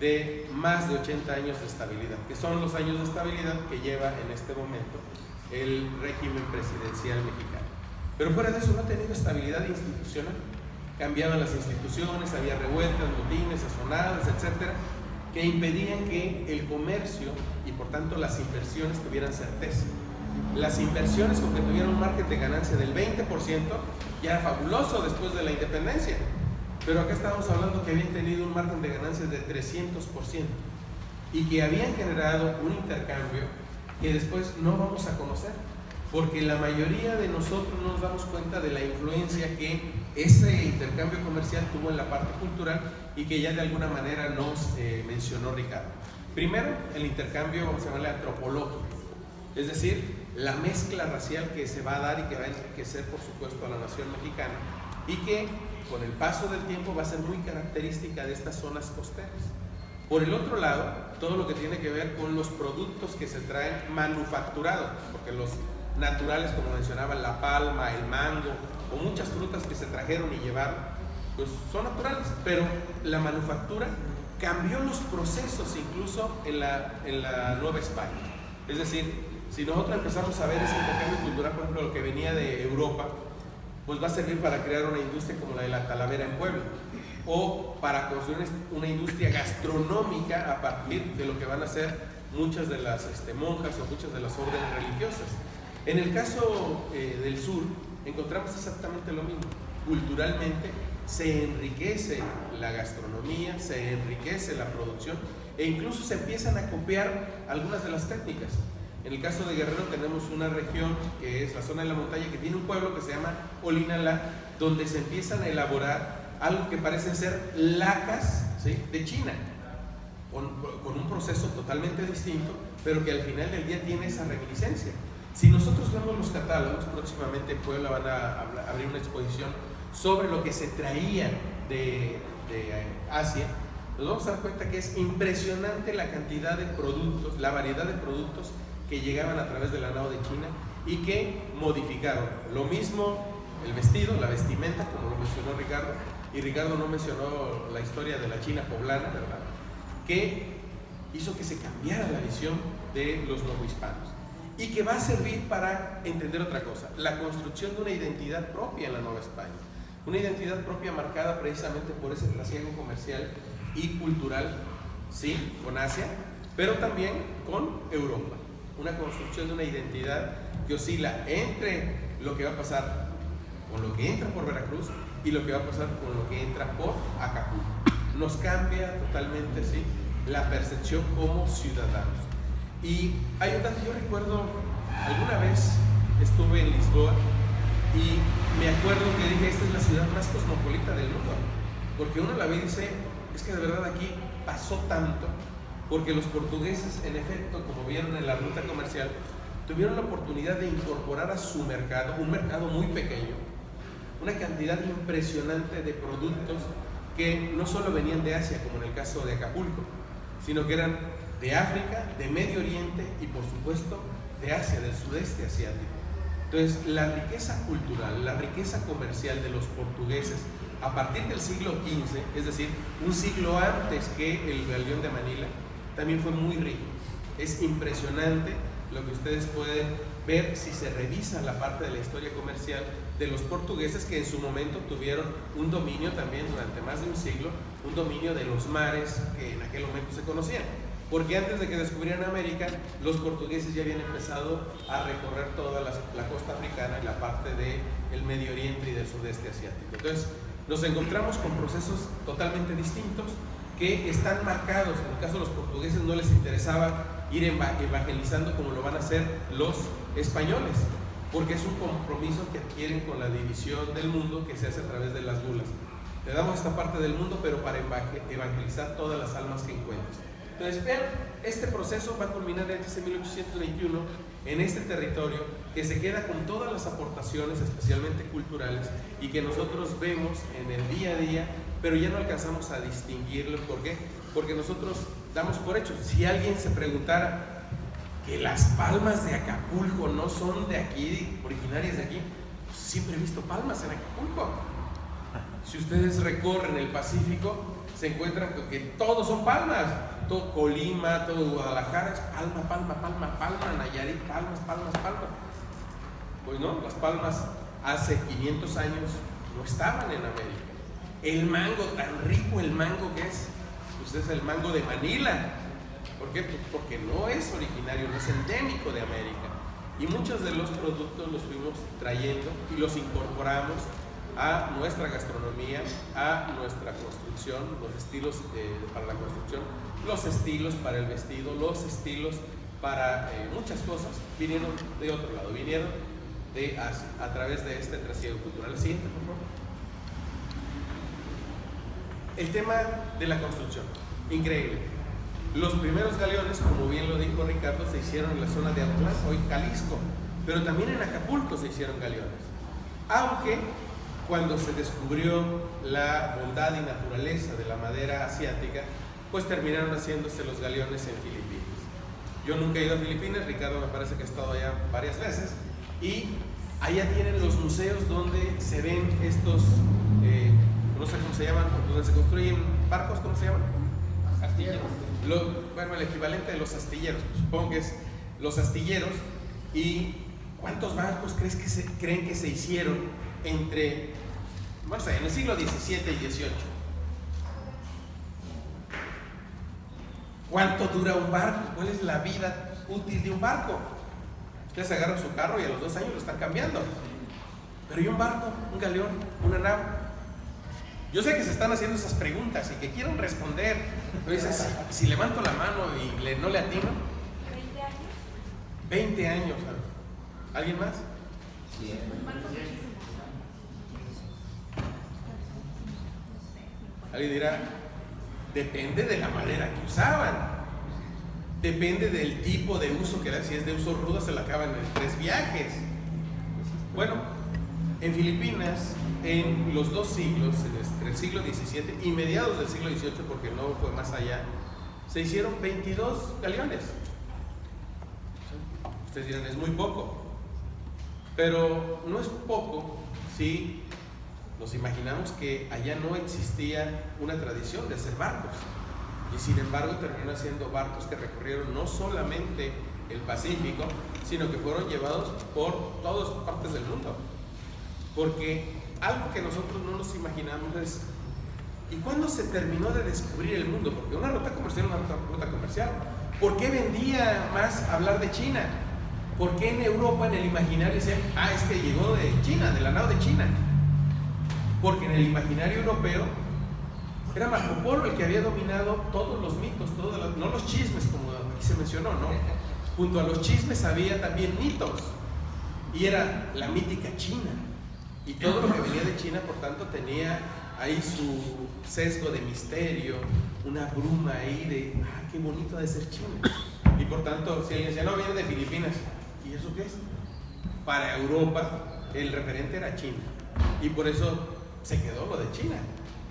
de más de 80 años de estabilidad, que son los años de estabilidad que lleva en este momento el régimen presidencial mexicano. Pero fuera de eso no ha tenido estabilidad institucional. Cambiaban las instituciones, había revueltas, motines, sazonadas, etcétera, que impedían que el comercio y por tanto las inversiones tuvieran certeza. Las inversiones, con que tuvieran un margen de ganancia del 20%, ya era fabuloso después de la independencia. Pero acá estábamos hablando que habían tenido un margen de ganancias de 300% y que habían generado un intercambio que después no vamos a conocer, porque la mayoría de nosotros no nos damos cuenta de la influencia que ese intercambio comercial tuvo en la parte cultural y que ya de alguna manera nos mencionó Ricardo. Primero, el intercambio, vamos a llamarle antropológico, es decir, la mezcla racial que se va a dar y que va a enriquecer, por supuesto, a la nación mexicana y que con el paso del tiempo va a ser muy característica de estas zonas costeras. Por el otro lado, todo lo que tiene que ver con los productos que se traen manufacturados, porque los naturales, como mencionaba, la palma, el mango o muchas frutas que se trajeron y llevaron, pues son naturales, pero la manufactura cambió los procesos incluso en la Nueva España. Es decir, si nosotros empezamos a ver ese intercambio cultural, por ejemplo, lo que venía de Europa, pues va a servir para crear una industria como la de la Talavera en Puebla, o para construir una industria gastronómica a partir de lo que van a ser muchas de las monjas o muchas de las órdenes religiosas. En el caso del sur, encontramos exactamente lo mismo. Culturalmente se enriquece la gastronomía, se enriquece la producción e incluso se empiezan a copiar algunas de las técnicas. En el caso de Guerrero tenemos una región que es la zona de la montaña que tiene un pueblo que se llama Olinalá, donde se empiezan a elaborar algo que parecen ser lacas, ¿sí?, de China, con un proceso totalmente distinto, pero que al final del día tiene esa reminiscencia. Si nosotros vemos los catálogos, próximamente en Puebla van a abrir una exposición sobre lo que se traía de Asia, nos vamos a dar cuenta que es impresionante la cantidad de productos, la variedad de productos que llegaban a través de la nao de China y que modificaron. Lo mismo el vestido, la vestimenta, como lo mencionó Ricardo, y Ricardo no mencionó la historia de la China poblana, ¿verdad?, que hizo que se cambiara la visión de los novohispanos y que va a servir para entender otra cosa, la construcción de una identidad propia en la Nueva España, una identidad propia marcada precisamente por ese trasiego comercial y cultural, sí, con Asia, pero también con Europa, una construcción de una identidad que oscila entre lo que va a pasar con lo que entra por Veracruz y lo que va a pasar con lo que entra por Acapulco. Nos cambia totalmente, sí, la percepción como ciudadanos. Y hay un dato, yo recuerdo, alguna vez estuve en Lisboa y me acuerdo que dije, esta es la ciudad más cosmopolita del mundo, porque uno la ve y dice, es que de verdad aquí pasó tanto, porque los portugueses, en efecto, como vieron en la ruta comercial, tuvieron la oportunidad de incorporar a su mercado, un mercado muy pequeño, una cantidad impresionante de productos que no solo venían de Asia, como en el caso de Acapulco, sino que eran de África, de Medio Oriente y por supuesto de Asia, del sudeste asiático. Entonces, la riqueza cultural, la riqueza comercial de los portugueses a partir del siglo XV, es decir, un siglo antes que el galeón de Manila, también fue muy rico. Es impresionante lo que ustedes pueden ver si se revisa la parte de la historia comercial de los portugueses, que en su momento tuvieron un dominio también durante más de un siglo, un dominio de los mares que en aquel momento se conocían. Porque antes de que descubrieran América, los portugueses ya habían empezado a recorrer toda la costa africana y la parte del Medio Oriente y del sudeste asiático. Entonces, nos encontramos con procesos totalmente distintos que están marcados. En el caso de los portugueses no les interesaba ir evangelizando como lo van a hacer los españoles, porque es un compromiso que adquieren con la división del mundo que se hace a través de las bulas. Te damos esta parte del mundo, pero para evangelizar todas las almas que encuentres. Entonces, vean, este proceso va a culminar antes de 1821 en este territorio que se queda con todas las aportaciones, especialmente culturales, y que nosotros vemos en el día a día, pero ya no alcanzamos a distinguirlo. ¿Por qué? Porque nosotros damos por hecho. Si alguien se preguntara que las palmas de Acapulco no son de aquí, originarias de aquí, pues siempre he visto palmas en Acapulco. Si ustedes recorren el Pacífico, se encuentran con que todos son palmas. Todo Colima, todo Guadalajara es palma, palma, palma, palma, Nayarit, palmas, palmas, palmas. Pues no, las palmas hace 500 años no estaban en América. El mango, tan rico el mango que es, pues es el mango de Manila. ¿Por qué? Pues porque no es originario, no es endémico de América. Y muchos de los productos los fuimos trayendo y los incorporamos a nuestra gastronomía, a nuestra construcción, los estilos para la construcción, los estilos para el vestido, los estilos para muchas cosas, vinieron de otro lado, vinieron de Asia, a través de este trasiego cultural. El siguiente, por favor. El tema de la construcción, increíble. Los primeros galeones, como bien lo dijo Ricardo, se hicieron en la zona de Autlán, hoy Jalisco, pero también en Acapulco se hicieron galeones. Aunque cuando se descubrió la bondad y naturaleza de la madera asiática, pues terminaron haciéndose los galeones en Filipinas. Yo nunca he ido a Filipinas, Ricardo me parece que ha estado allá varias veces, y allá tienen los museos donde se ven estos, no sé cómo se llaman, donde se construyen barcos, ¿cómo se llaman? Astilleros. Bueno, el equivalente de los astilleros, pues supongo que es los astilleros. ¿Y cuántos barcos creen que se hicieron entre, bueno, en el siglo XVII y XVIII? ¿Cuánto dura un barco? ¿Cuál es la vida útil de un barco? Ustedes agarran su carro y a los 2 años lo están cambiando. Pero ¿y un barco? ¿Un galeón? ¿Una nave? Yo sé que se están haciendo esas preguntas y que quieren responder. Entonces, si levanto la mano y no le atino. 20 años. 20 años. ¿Alguien más? Sí. Alguien dirá, depende de la madera que usaban. Depende del tipo de uso que era. Si es de uso rudo, se la acaban en 3 viajes. Bueno, en Filipinas, en los 2 siglos, entre el siglo XVII y mediados del siglo XVIII, porque no fue más allá, se hicieron 22 galeones. Ustedes dirán, es muy poco. Pero no es poco si nos imaginamos que allá no existía una tradición de hacer barcos. Y sin embargo terminó siendo barcos que recorrieron no solamente el Pacífico, sino que fueron llevados por todas partes del mundo. Porque algo que nosotros no nos imaginamos es, ¿y cuándo se terminó de descubrir el mundo? Porque una ruta comercial es una ruta comercial. ¿Por qué vendía más hablar de China? ¿Por qué en Europa, en el imaginario, dicen, es que llegó de China, de la nao de China? Porque en el imaginario europeo era Marco Polo el que había dominado todos los mitos, no los chismes, como aquí se mencionó, ¿no? Junto a los chismes había también mitos, y era la mítica China. Y todo lo que venía de China, por tanto, tenía ahí su sesgo de misterio, una bruma ahí de, qué bonito ha de ser China. Y por tanto, si alguien decía, no, viene de Filipinas, ¿y eso qué es? Para Europa, el referente era China. Y por eso se quedó lo de China,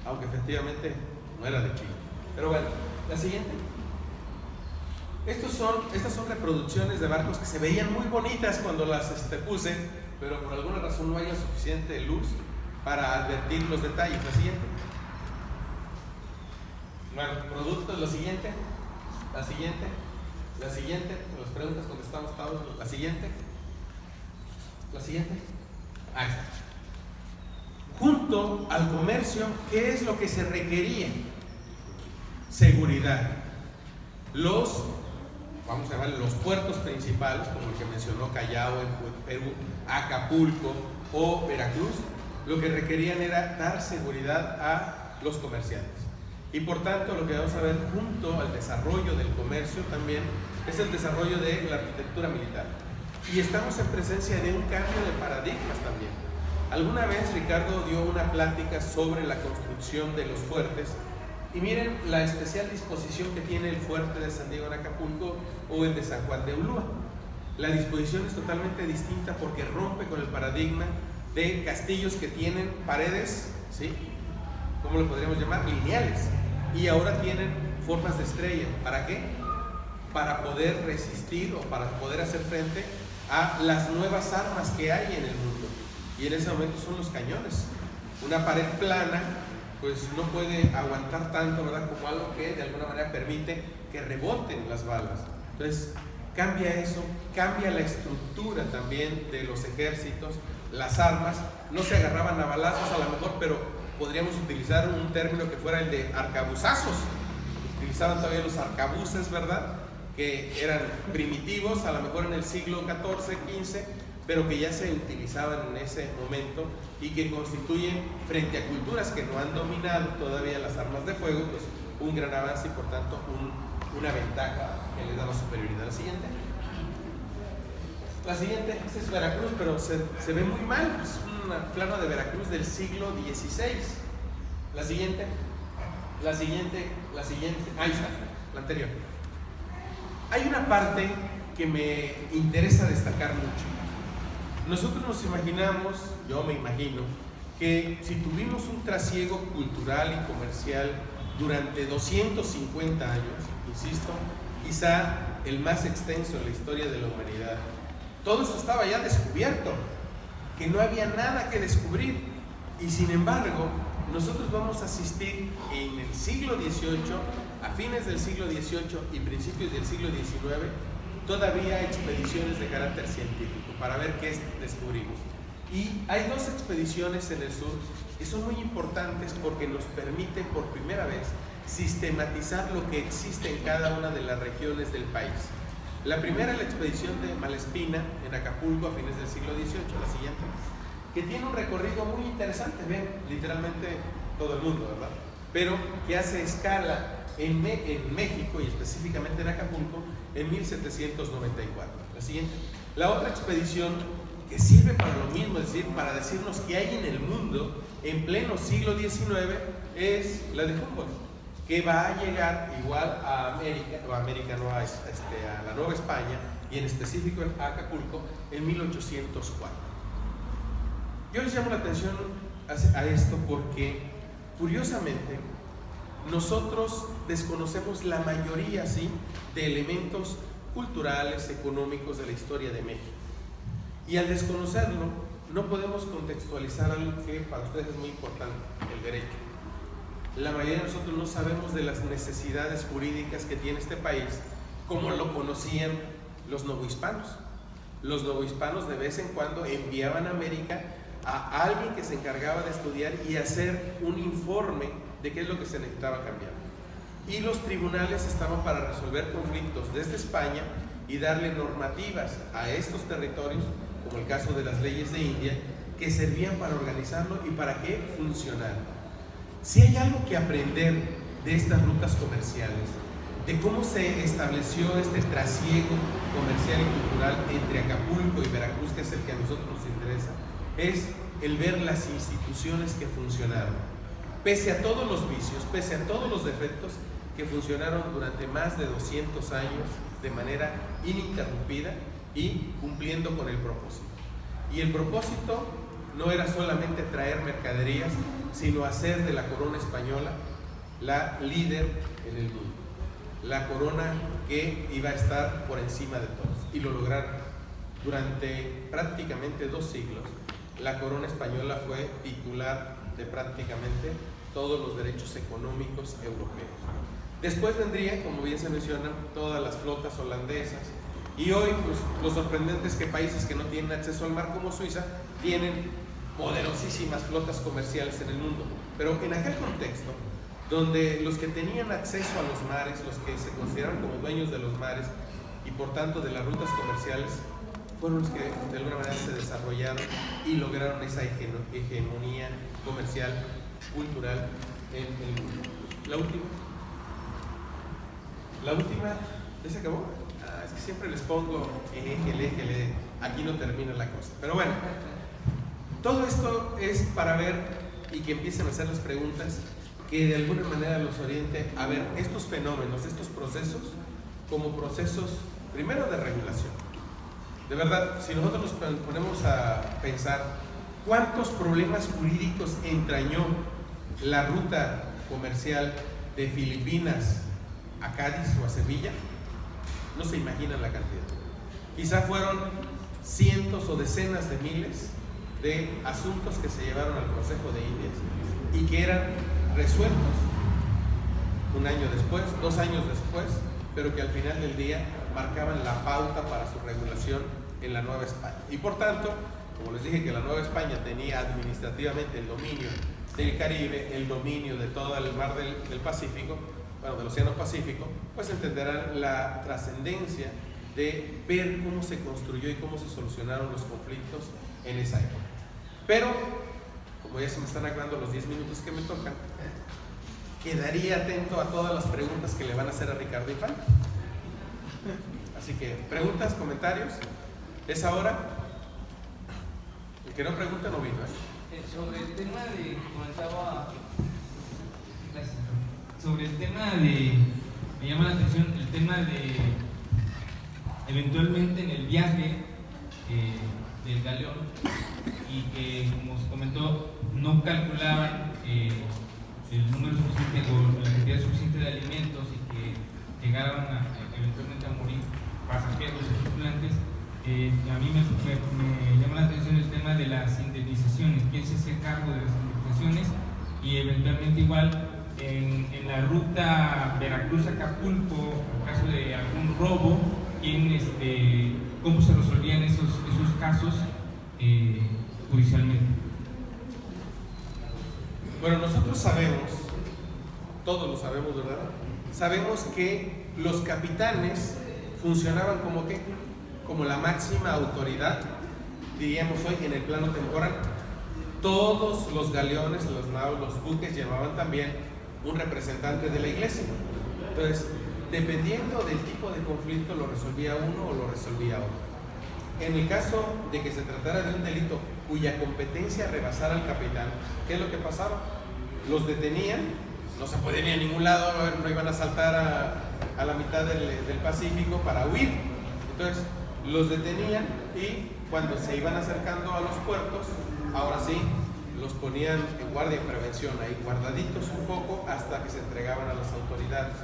aunque efectivamente no era de China. Pero bueno, la siguiente. Estas son reproducciones de barcos que se veían muy bonitas cuando las puse, pero por alguna razón no haya suficiente luz para advertir los detalles. La siguiente. Bueno, productos, la siguiente. Las preguntas contestamos todos. La siguiente. Ahí está. Junto al comercio, ¿qué es lo que se requería? Seguridad. Vamos a llamar los puertos principales, como el que mencionó Callao en Perú, Acapulco o Veracruz, lo que requerían era dar seguridad a los comerciantes. Y por tanto, lo que vamos a ver junto al desarrollo del comercio también es el desarrollo de la arquitectura militar. Y estamos en presencia de un cambio de paradigmas también. Alguna vez Ricardo dio una plática sobre la construcción de los fuertes, y miren la especial disposición que tiene el fuerte de San Diego en Acapulco o el de San Juan de Ulúa. La disposición es totalmente distinta porque rompe con el paradigma de castillos que tienen paredes, ¿sí? ¿Cómo lo podríamos llamar? Lineales. Y ahora tienen formas de estrella. ¿Para qué? Para poder resistir o para poder hacer frente a las nuevas armas que hay en el mundo. Y en ese momento son los cañones. Una pared plana pues no puede aguantar tanto, ¿verdad? Como algo que de alguna manera permite que reboten las balas. Entonces cambia eso, cambia la estructura también de los ejércitos, las armas. No se agarraban a balazos a lo mejor, pero podríamos utilizar un término que fuera el de arcabuzazos. Utilizaban todavía los arcabuces, ¿verdad? Que eran primitivos, a lo mejor en el siglo XIV, XV, pero que ya se utilizaban en ese momento y que constituyen, frente a culturas que no han dominado todavía las armas de fuego, pues un gran avance y por tanto una ventaja que les daba superioridad. La siguiente, esta es Veracruz, pero se ve muy mal, es un plano de Veracruz del siglo XVI. La siguiente, ahí está, la anterior. Hay una parte que me interesa destacar mucho. Nosotros nos imaginamos, yo me imagino, que si tuvimos un trasiego cultural y comercial durante 250 años, insisto, quizá el más extenso en la historia de la humanidad, todo eso estaba ya descubierto, que no había nada que descubrir, y sin embargo, nosotros vamos a asistir en el siglo XVIII, a fines del siglo XVIII y principios del siglo XIX, todavía expediciones de carácter científico para ver qué descubrimos. Y hay 2 expediciones en el sur que son muy importantes porque nos permiten por primera vez sistematizar lo que existe en cada una de las regiones del país. La primera es la expedición de Malespina en Acapulco a fines del siglo XVIII, la siguiente, que tiene un recorrido muy interesante. Ven, literalmente todo el mundo, ¿verdad? Pero que hace escala en México y específicamente en Acapulco en 1794. La siguiente. La otra expedición que sirve para lo mismo, es decir, para decirnos qué hay en el mundo en pleno siglo XIX, es la de Humboldt, que va a llegar igual a América, no a la Nueva España y en específico en Acapulco en 1804. Yo les llamo la atención a esto porque, curiosamente, nosotros desconocemos la mayoría, ¿sí?, de elementos culturales, económicos de la historia de México. Y al desconocerlo, no podemos contextualizar algo que para ustedes es muy importante, el derecho. La mayoría de nosotros no sabemos de las necesidades jurídicas que tiene este país, como lo conocían los novohispanos. Los novohispanos de vez en cuando enviaban a América a alguien que se encargaba de estudiar y hacer un informe de qué es lo que se necesitaba cambiar. Y los tribunales estaban para resolver conflictos desde España y darle normativas a estos territorios, como el caso de las leyes de India, que servían para organizarlo y para que funcionara. Si hay algo que aprender de estas rutas comerciales, de cómo se estableció este trasiego comercial y cultural entre Acapulco y Veracruz, que es el que a nosotros nos interesa, es el ver las instituciones que funcionaron, pese a todos los vicios, pese a todos los defectos, que funcionaron durante más de 200 años de manera ininterrumpida y cumpliendo con el propósito. Y el propósito no era solamente traer mercaderías, sino hacer de la corona española la líder en el mundo, la corona que iba a estar por encima de todos, y lo lograron. Durante prácticamente 2 siglos, la corona española fue titular de prácticamente todos los derechos económicos europeos. Después vendría, como bien se menciona, todas las flotas holandesas, y hoy pues, lo sorprendente es que países que no tienen acceso al mar como Suiza tienen poderosísimas flotas comerciales en el mundo. Pero en aquel contexto, donde los que tenían acceso a los mares, los que se consideraron como dueños de los mares y por tanto de las rutas comerciales, fueron los que de alguna manera se desarrollaron y lograron esa hegemonía comercial, cultural en el mundo. La última, ¿ya se acabó? Es que siempre les pongo eje, aquí no termina la cosa. Pero bueno, todo esto es para ver y que empiecen a hacer las preguntas que de alguna manera los oriente a ver estos fenómenos, estos procesos, como procesos, primero, de regulación. De verdad, si nosotros nos ponemos a pensar cuántos problemas jurídicos entrañó la ruta comercial de Filipinas a Cádiz o a Sevilla, no se imaginan la cantidad. Quizá fueron cientos o decenas de miles de asuntos que se llevaron al Consejo de Indias y que eran resueltos 1 año después, 2 años después, pero que al final del día marcaban la pauta para su regulación en la Nueva España. Y por tanto, como les dije que la Nueva España tenía administrativamente el dominio del Caribe, el dominio de todo el mar del Pacífico, bueno, del Océano Pacífico, pues entenderán la trascendencia de ver cómo se construyó y cómo se solucionaron los conflictos en esa época. Pero, como ya se me están acabando los 10 minutos que me tocan, quedaría atento a todas las preguntas que le van a hacer a Ricardo Infante. Así que, preguntas, comentarios, es ahora. El que no pregunta no vino, Sobre el tema de, comentaba, sobre el tema de, me llama la atención el tema de, eventualmente en el viaje del galeón, y que, como se comentó, no calculaban el número suficiente o la cantidad suficiente de alimentos y que llegaron eventualmente a morir pasajeros y tripulantes. A mí me llama la atención el tema de las indemnizaciones, quién se hace cargo de las indemnizaciones, y eventualmente igual en la ruta Veracruz-Acapulco, en caso de algún robo, cómo se resolvían esos casos judicialmente. Bueno, nosotros sabemos, todos lo sabemos, ¿verdad? Sabemos que los capitanes funcionaban como ¿qué? Como la máxima autoridad, diríamos hoy, en el plano temporal. todos los galeones, los naos, los buques llevaban también un representante de la iglesia. Entonces, dependiendo del tipo de conflicto, lo resolvía uno o lo resolvía otro. En el caso de que se tratara de un delito cuya competencia rebasara al capitán, ¿qué es lo que pasaba? Los detenían, no se podían ir a ningún lado, no iban a saltar a la mitad del Pacífico para huir. Entonces, los detenían y cuando se iban acercando a los puertos, ahora sí, los ponían en guardia y prevención, ahí guardaditos un poco hasta que se entregaban a las autoridades.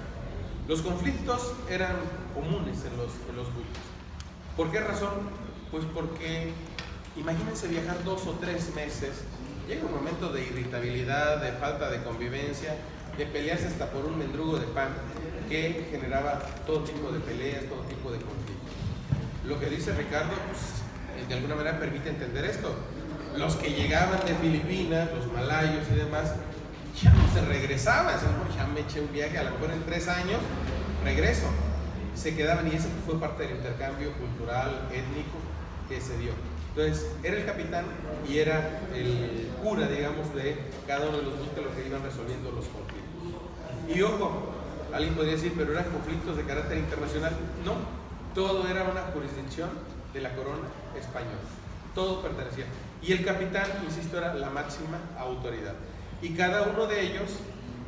Los conflictos eran comunes en los buques. ¿Por qué razón? Pues porque imagínense viajar 2 o 3 meses, llega un momento de irritabilidad, de falta de convivencia, de pelearse hasta por un mendrugo de pan que generaba todo tipo de peleas, todo tipo de conflictos. Lo que dice Ricardo, pues, de alguna manera permite entender esto. Los que llegaban de Filipinas, los malayos y demás, ya no se regresaban, ya me eché un viaje, a lo mejor en 3 años regreso. Se quedaban y ese fue parte del intercambio cultural, étnico que se dio. Entonces, era el capitán y era el cura, digamos, de cada uno de los buques los que iban resolviendo los conflictos. Y ojo, alguien podría decir, pero eran conflictos de carácter internacional. No, todo era una jurisdicción de la corona española. Todo pertenecía. Y el capitán, insisto, era la máxima autoridad. Y cada uno de ellos,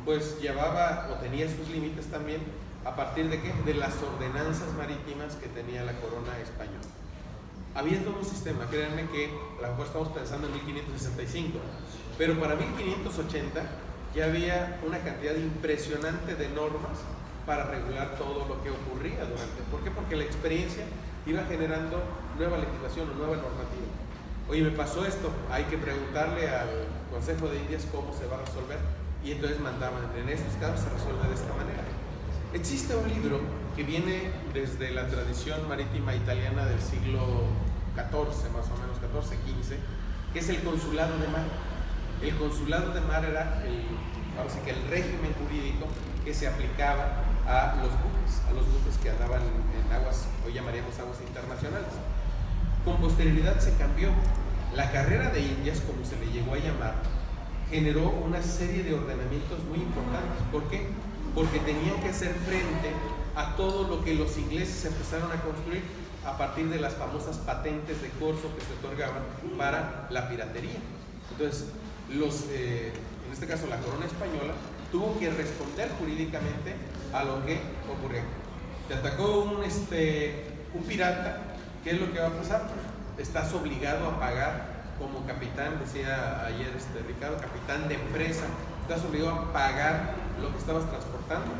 pues, llevaba o tenía sus límites también. ¿A partir de qué? De las ordenanzas marítimas que tenía la corona española. Había todo un sistema, créanme que a lo mejor estamos pensando en 1565, pero para 1580 ya había una cantidad impresionante de normas para regular todo lo que ocurría durante. ¿Por qué? Porque la experiencia iba generando nueva legislación o nueva normativa. Oye, me pasó esto, hay que preguntarle al Consejo de Indias cómo se va a resolver, y entonces mandaban, en estos casos se resuelve de esta manera. Existe un libro que viene desde la tradición marítima italiana del siglo XIV, más o menos, XIV-XV, que es el Consulado de Mar. El Consulado de Mar era el régimen jurídico que se aplicaba a los buques que andaban en aguas, hoy llamaríamos aguas internacionales. Con posterioridad se cambió. La carrera de Indias, como se le llegó a llamar, generó una serie de ordenamientos muy importantes. ¿Por qué? Porque tenían que hacer frente a todo lo que los ingleses empezaron a construir a partir de las famosas patentes de corso que se otorgaban para la piratería. Entonces, en este caso la corona española, tuvo que responder jurídicamente a lo que ocurrió. Te atacó un pirata, ¿qué es lo que va a pasar? Pues estás obligado a pagar como capitán, decía ayer Ricardo, capitán de empresa, estás obligado a pagar lo que estabas transportando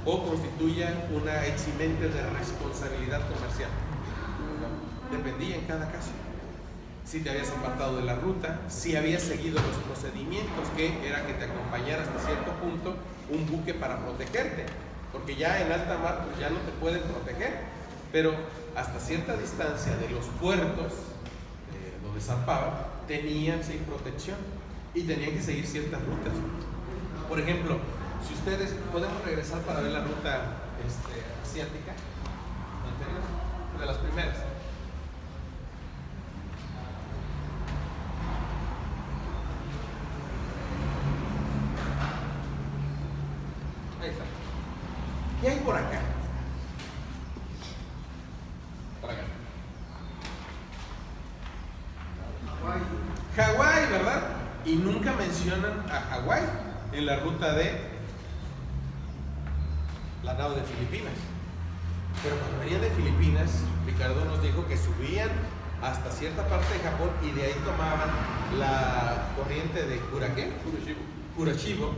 o constituya una eximente de responsabilidad comercial. Dependía en cada caso. Si te habías apartado de la ruta, si habías seguido los procedimientos, que era que te acompañara hasta cierto punto un buque para protegerte, porque ya en alta mar pues ya no te pueden proteger, pero hasta cierta distancia de los puertos donde zarpaban, tenían protección y tenían que seguir ciertas rutas. Por ejemplo, si ustedes podemos regresar para ver la ruta asiática, de las primeras. Ahí está. ¿Qué hay por acá? Por acá. Hawái, ¿verdad? Y nunca mencionan a Hawái en la ruta de la nao de Filipinas. Pero cuando venían de Filipinas, Ricardo nos dijo que subían hasta cierta parte de Japón y de ahí tomaban la corriente de Kuroshibo,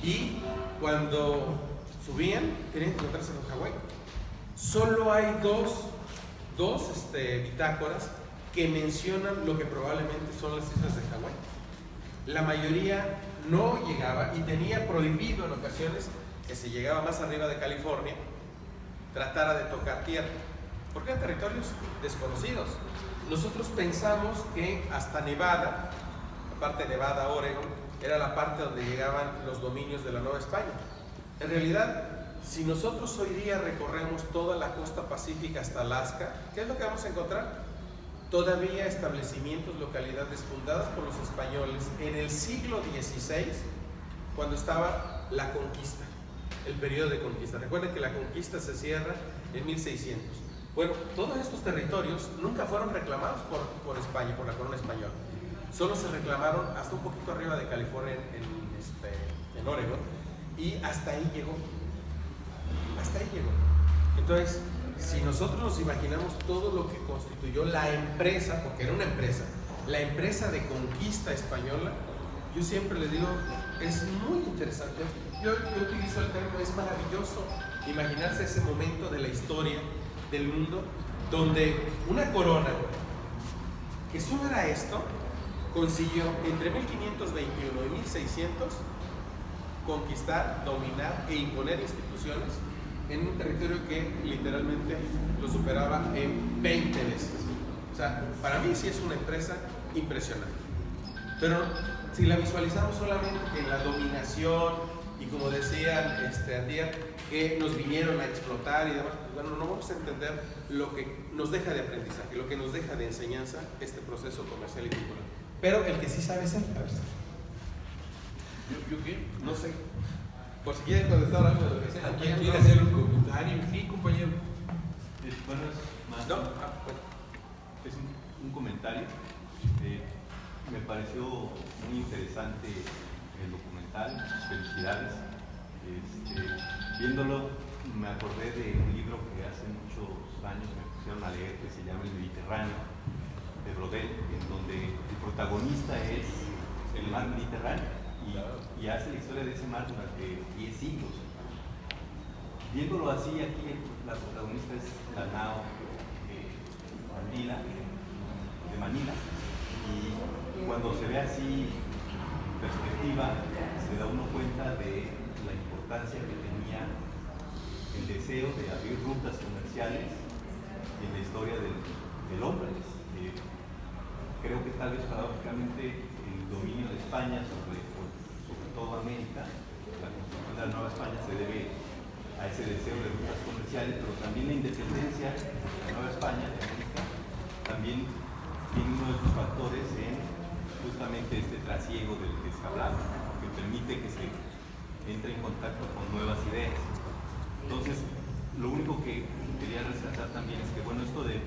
y cuando subían tenían que encontrarse con Hawái. Solo hay dos bitácoras que mencionan lo que probablemente son las islas de Hawái. La mayoría no llegaba y tenía prohibido en ocasiones que se llegaba más arriba de California tratara de tocar tierra, porque eran territorios desconocidos. Nosotros pensamos que hasta Nevada, la parte de Nevada, Oregon, era la parte donde llegaban los dominios de la Nueva España. En realidad, si nosotros hoy día recorremos toda la costa pacífica hasta Alaska, ¿qué es lo que vamos a encontrar? todavía establecimientos, localidades fundadas por los españoles en el siglo XVI, cuando estaba la conquista, el periodo de conquista. Recuerden que la conquista se cierra en 1600. Bueno, todos estos territorios nunca fueron reclamados por España, por la corona española. Solo se reclamaron hasta un poquito arriba de California, en Oregon, y hasta ahí llegó. Hasta ahí llegó. Entonces, si nosotros nos imaginamos todo lo que constituyó la empresa, porque era una empresa, la empresa de conquista española, yo siempre les digo, es muy interesante. Yo utilizo el término, es maravilloso imaginarse ese momento de la historia del mundo, donde una corona, que solo era esto, consiguió entre 1521 y 1600 conquistar, dominar e imponer instituciones en un territorio que literalmente lo superaba en 20 veces. O sea, para mí sí es una empresa impresionante. Pero si la visualizamos solamente en la dominación y como decían Antier, que nos vinieron a explotar y demás, pues bueno, no vamos a entender lo que nos deja de aprendizaje, lo que nos deja de enseñanza este proceso comercial y cultural. Pero el que sí sabe es él, a ver. ¿Yo qué? No sé. Por si quieren contestar algo de lo que sea. ¿Alguien quiere hacer un comentario? Sí, compañero. Bueno, es más. No, bueno. Es un comentario. Me pareció muy interesante el documental. Felicidades. Viéndolo, me acordé de un libro que hace muchos años me pusieron a leer que se llama El Mediterráneo, de Brodel, en donde el protagonista es el mar Mediterráneo y hace la historia de ese mar durante 10 siglos. Viéndolo así, aquí la protagonista es la nao de Manila, y cuando se ve así en perspectiva, se da uno cuenta de la importancia que tenía el deseo de abrir rutas comerciales en la historia del hombre. Creo que tal vez paradójicamente el dominio de España sobre toda América, la construcción de la Nueva España, se debe a ese deseo de rutas comerciales, pero también la independencia de la Nueva España, de América, también tiene uno de sus factores en justamente este trasiego del que se hablaba, que permite que se entre en contacto con nuevas ideas. Entonces, lo único que quería rescatar también es que, bueno, esto de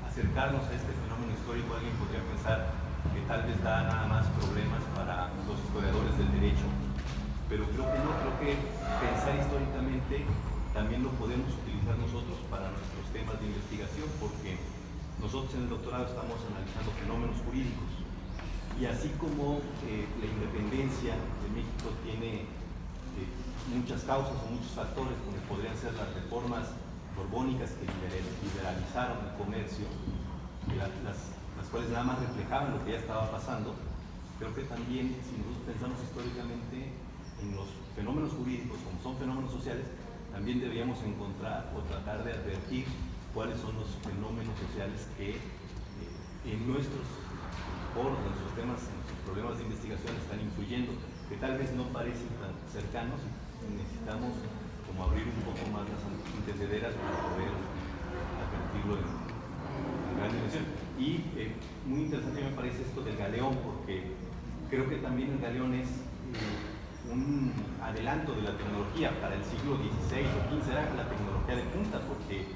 acercarnos a este fenómeno histórico, alguien podría pensar que tal vez da nada más problemas para los historiadores del derecho, pero creo que no, creo que pensar históricamente también lo podemos utilizar nosotros para nuestros temas de investigación, porque nosotros en el doctorado estamos analizando fenómenos jurídicos, y así como la independencia de México tiene muchas causas o muchos factores, como podrían ser las reformas borbónicas que liberalizaron el comercio, las cuales nada más reflejaban lo que ya estaba pasando, creo que también, si nosotros pensamos históricamente en los fenómenos jurídicos, como son fenómenos sociales, también deberíamos encontrar o tratar de advertir cuáles son los fenómenos sociales que en nuestros foros, en nuestros temas, en nuestros problemas de investigación están influyendo, que tal vez no parecen tan cercanos y necesitamos como abrir un poco más las entendederas para poder advertirlo en gran dimensión. Y muy interesante me parece esto del galeón, porque creo que también el galeón es un adelanto de la tecnología para el siglo XVI o XV, era la tecnología de punta, porque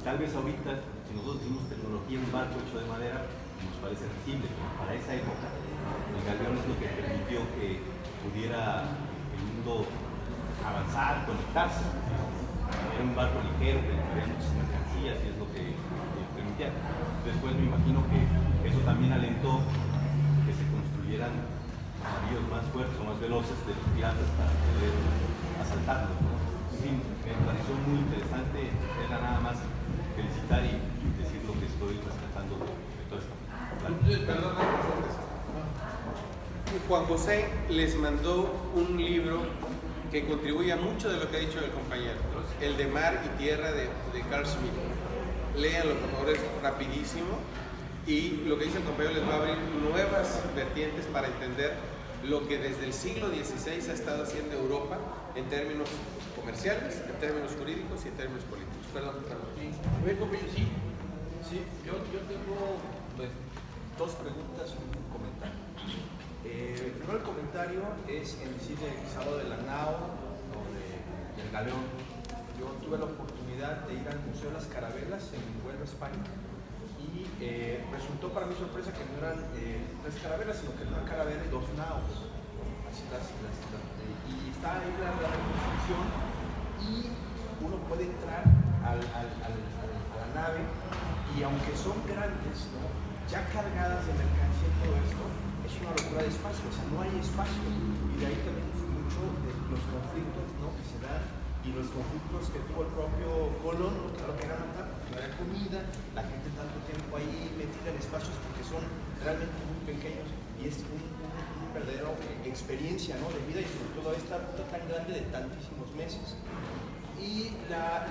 tal vez ahorita, si nosotros decimos tecnología, un barco hecho de madera, nos parece risible, pero para esa época el galeón es lo que permitió que pudiera el mundo avanzar, conectarse. Era un barco ligero que traía muchas mercancías y es lo que permitía. Después me imagino que eso también alentó que se construyeran navíos más fuertes o más veloces de los piratas para poder asaltarlos, ¿no? En fin, me pareció muy interesante. Era nada más felicitar y decir lo que estoy rescatando de todo esto. Perdón, Juan José les mandó un libro que contribuye a mucho de lo que ha dicho el compañero, el de Mar y Tierra de Carl Schmitt. Léanlo, por favor, es rapidísimo, y lo que dice el compañero les va a abrir nuevas vertientes para entender lo que desde el siglo XVI ha estado haciendo Europa en términos comerciales, en términos jurídicos y en términos políticos. Perdón. Sí. A ver, compañero, sí. Sí, yo tengo pues, dos preguntas y un comentario. Primero el comentario es en sí del sábado de la NAO o del Galeón. Yo tuve la oportunidad de ir al Museo de las Carabelas en Huelva, España, y resultó para mi sorpresa que no eran tres carabelas, sino que era una carabela y dos naos. Así y está ahí la reconstrucción y uno puede entrar a la nave y aunque son grandes, ¿no?, ya cargadas de mercancía y todo esto, es una locura de espacio, o sea, no hay espacio. Y de ahí también mucho de los conflictos, ¿no?, que se dan y los conflictos que tuvo el propio Colón, ¿no?, que lo querían matar porque no había comida, la gente tanto tiempo ahí metida en espacios porque son realmente muy pequeños y es una verdadera experiencia, ¿no?, de vida y sobre todo esta ruta tan grande de tantísimos meses. Y la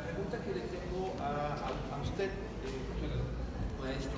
pregunta que le tengo a usted, maestro,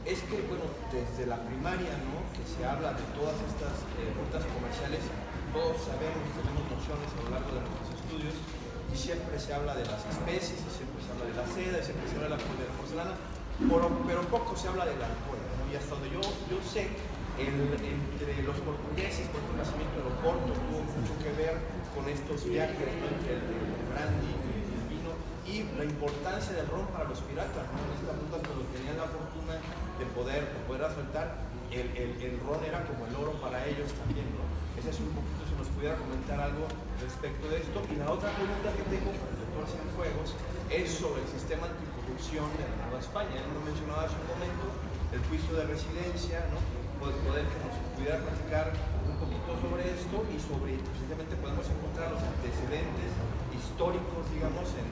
es que, bueno, desde la primaria, ¿no?, que se habla de todas estas rutas comerciales, todos sabemos, tenemos nociones a lo largo de nuestros estudios, y siempre se habla de las especies, y siempre se habla de la seda, y siempre se habla de la porcelana, pero poco se habla del alcohol, ¿no? Y hasta donde yo sé, entre los portugueses, por el nacimiento del Oporto, tuvo mucho que ver con estos viajes, ¿no?, entre el brandy y el vino, y la importancia del ron para los piratas, ¿no? En estas rutas, cuando tenían la fortuna de poder asaltar, el ron era como el oro para ellos también, ¿no? Ese es un poquito, si nos pudiera comentar algo respecto de esto. Y la otra pregunta que tengo para el doctor Cienfuegos es sobre el sistema anticorrupción de la Nueva España. Él lo mencionaba hace un momento, el juicio de residencia, ¿no?, poder que nos pudiera platicar un poquito sobre esto y sobre, precisamente podemos encontrar los antecedentes históricos, digamos, en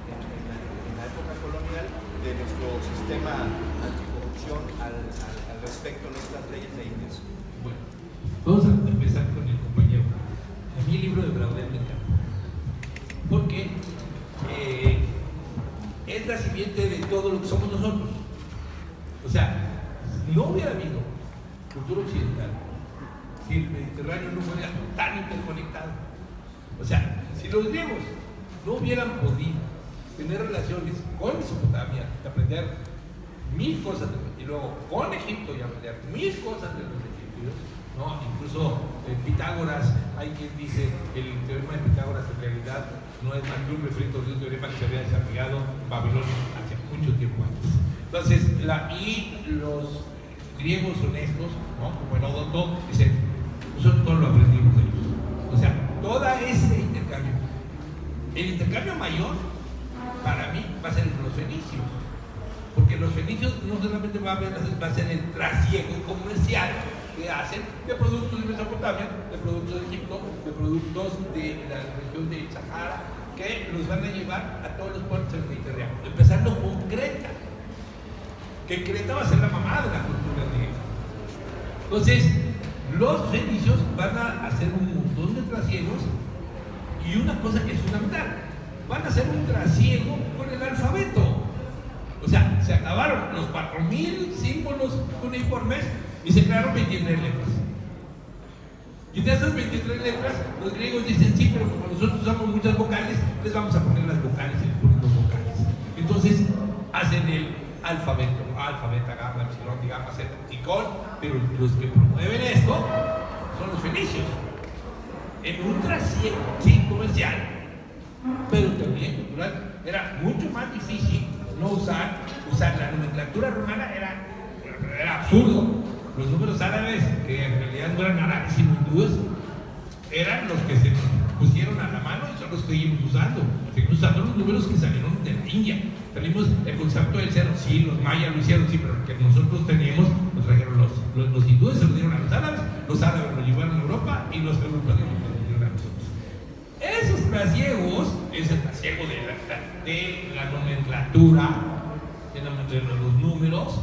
la época colonial de nuestro sistema anticorrupción al respecto de estas leyes de ingreso. Bueno, vamos a empezar con el compañero. A mí el libro de Braudel me encanta, porque es la simiente de todo lo que somos nosotros. O sea, si no hubiera habido cultura occidental, si el Mediterráneo no fuera tan interconectado, o sea, si los griegos no hubieran podido tener relaciones con Mesopotamia, aprender 1000 cosas, y luego con Egipto y aprender 1000 cosas de los egipcios, ¿no? Incluso Pitágoras, hay quien dice que el teorema de Pitágoras en realidad no es más que un refrito de un teorema que se había desarrollado en Babilonia hace mucho tiempo antes. Entonces, y los griegos honestos, ¿no?, como Heródoto, dicen, nosotros todo lo aprendimos de ellos. O sea, todo ese intercambio. El intercambio mayor, para mí, va a ser entre los fenicios. Porque los fenicios no solamente va a ser el trasiego comercial que hacen de productos de Mesopotamia, de productos de Egipto, de productos de la región de Sahara, que los van a llevar a todos los puertos del Mediterráneo, empezando con Creta, que Creta va a ser la mamá de la cultura griega. Entonces, los fenicios van a hacer un montón de trasiegos y una cosa que es fundamental, van a hacer un trasiego con el alfabeto. O sea, se acabaron los 4000 símbolos cuneiformes y se crearon 23 letras. Y de esas 23 letras, los griegos dicen, sí, pero como nosotros usamos muchas vocales, les vamos a poner las vocales y les ponen dos vocales. Entonces, hacen el alfabeto, alfa, beta, gamma, epsilon, gamma, zeta, ticón, pero los que promueven esto son los fenicios. En un trasiego, sí, comercial, pero también cultural. Era mucho más difícil no usar la nomenclatura romana, era absurdo. Los números árabes, que en realidad no eran árabes sino hindúes, eran los que se pusieron a la mano y son los que seguimos usando. Seguimos usando los números que salieron de la India. Salimos el concepto del cero, sí, los mayas lo hicieron, sí, pero lo que nosotros teníamos lo trajeron los hindúes, se lo dieron a los árabes lo llevaron a Europa y los europeos lo dieron a nosotros. Esos trasiegos, ese trasiego de la nomenclatura, de los números,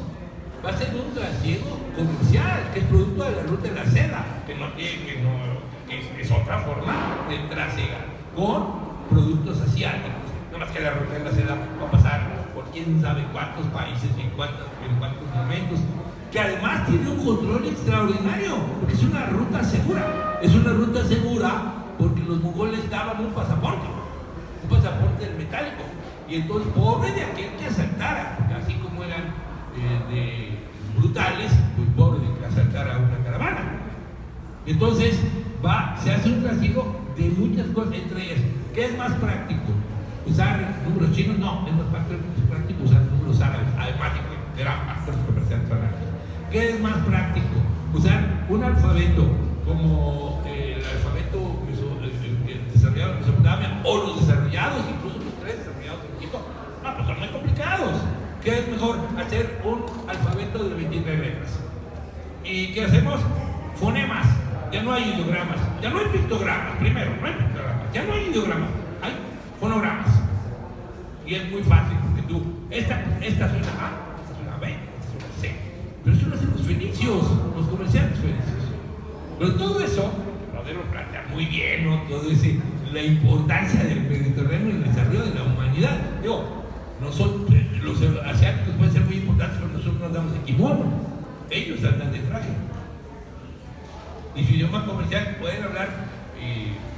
va a ser un trasiego comercial, que es producto de la ruta de la seda, que es otra forma de trasegar con productos asiáticos. No más que la ruta de la seda va a pasar por quién sabe cuántos países y en cuántos momentos, que además tiene un control extraordinario, porque es una ruta segura. Es una ruta segura porque los mongoles daban un pasaporte metálico, Y entonces, pobre de aquel que asaltara, así como eran de brutales, pues pobre de que asaltara una caravana. Entonces, se hace un trasiego de muchas cosas, entre ellas, ¿qué es más práctico? ¿Usar números chinos? No, es más práctico usar números árabes, además de que eran actores comerciantes árabes. ¿Qué es más práctico? Usar un alfabeto como el alfabeto desarrollado en Mesopotamia o los desarrollados, incluso los 3 desarrollados en Egipto. No, pues son muy complicados. ¿Qué es mejor? Hacer un alfabeto de 23 letras. ¿Y qué hacemos? Fonemas. Ya no hay ideogramas, ya no hay pictogramas, primero, no hay pictogramas, ya no hay ideogramas, hay fonogramas. Y es muy fácil, porque tú, esta suena A, esta suena B, esta suena C. Pero eso lo hacen los fenicios, los comerciantes fenicios. Pero todo eso, Rodero plantea muy bien, ¿no? Todo ese, la importancia del Mediterráneo en el desarrollo de la humanidad. Digo, los asiáticos pueden ser muy importantes, pero nosotros nos damos de kimono, ellos andan de traje. Y su idioma comercial pueden hablar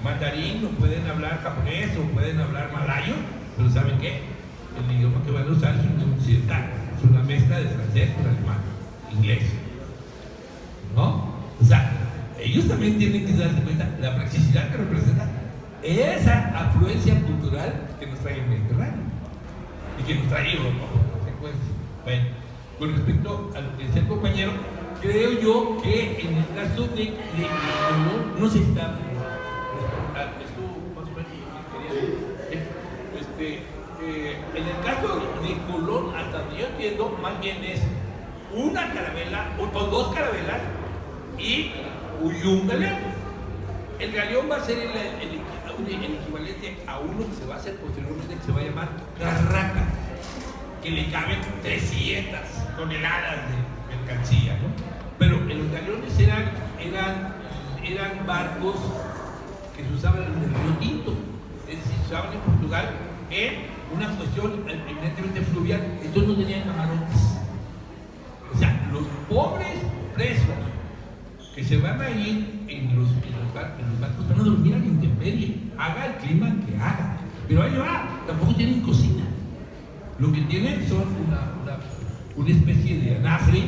mandarín, o pueden hablar japonés, o pueden hablar malayo, pero ¿saben qué? El idioma que van a usar es un idioma occidental, es una mezcla de francés con alemán, inglés, ¿no? O sea, ellos también tienen que darse cuenta de la practicidad que representa esa afluencia cultural que nos trae el Mediterráneo y que nos trae Europa por consecuencia. Bueno, con respecto a lo que decía el compañero, creo yo que en el caso de Colón no se está. Esto más o menos en el caso de Colón, hasta donde yo entiendo, más bien es una carabela o 2 carabelas y un galeón. El galeón va a ser el equivalente a uno que se va a hacer posteriormente, que se va a llamar carraca, que le caben 300 toneladas de mercancía, ¿no? Pero los galeones eran barcos que se usaban en el Río Tinto, es decir, se usaban en Portugal en una cuestión evidentemente fluvial, entonces no tenían camarotes. O sea, los pobres presos que se van a ir en los barcos van a dormir a la intemperie, haga el clima que haga, pero ahí va, tampoco tienen cocina. Lo que tienen son una especie de anafre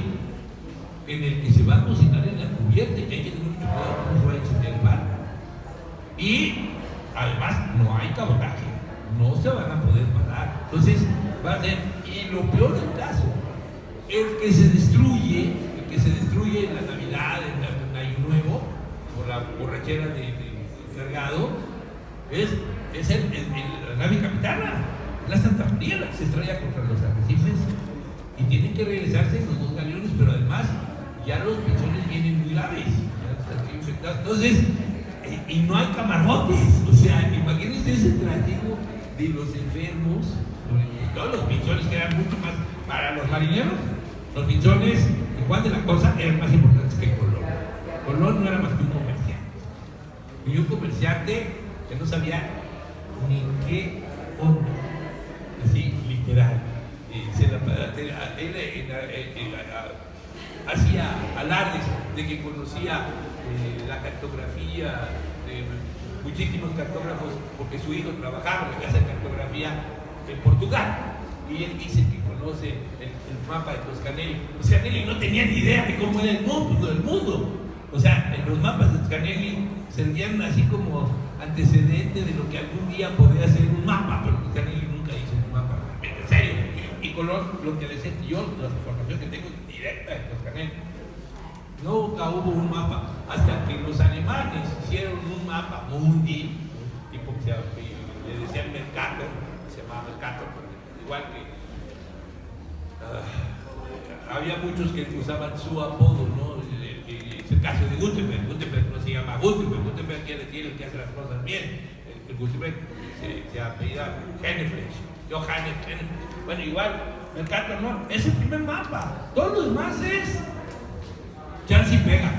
en el que se va a cocinar en la cubierta y hay que tener mucho cuidado cómo se va a encender el barco. Y además no hay cabotaje, no se van a poder parar. Entonces va a ser, y lo peor del caso, el que se destruye en la Navidad, en Año Nuevo, por la borrachera de cargado, es la nave capitana, la Santa María, la que se estrella contra los arrecifes y tienen que regresarse en los 2 galeones, pero además ya los pinzones vienen muy graves, ya están infectados. Entonces, y no hay camarotes, o sea, imagínense ese trágico de los enfermos, todos los pinzones que eran mucho más, para los marineros, los pinzones de Juan de la Cosa eran más importantes que Colón. Colón no era más que un comerciante, y un comerciante que no sabía ni qué onda, así literal. Hacía alardes de que conocía la cartografía de muchísimos cartógrafos porque su hijo trabajaba en la casa de cartografía en Portugal y él dice que conoce el mapa de Toscanelli. Toscanelli no tenía ni idea de cómo era el mundo. O sea, en los mapas de Toscanelli servían así como antecedente de lo que algún día podría ser un mapa, pero Toscanelli nunca hizo un mapa, en serio. Y Colón, lo que les he dicho yo, la información que tengo directa de Toscanelli, nunca hubo un mapa hasta que los alemanes hicieron un mapa mundi, tipo que le decían Mercator, se llamaba Mercator, igual que había muchos que usaban su apodo, ¿no? Es el caso de Gutenberg. Gutenberg no se llama Gutenberg quiere decir el que hace las cosas bien. El Gutenberg se apellida Hennefleisch, Johannes Hennefleisch. Bueno, igual, Mercator no, es el primer mapa. Todos los demás es chance y pega.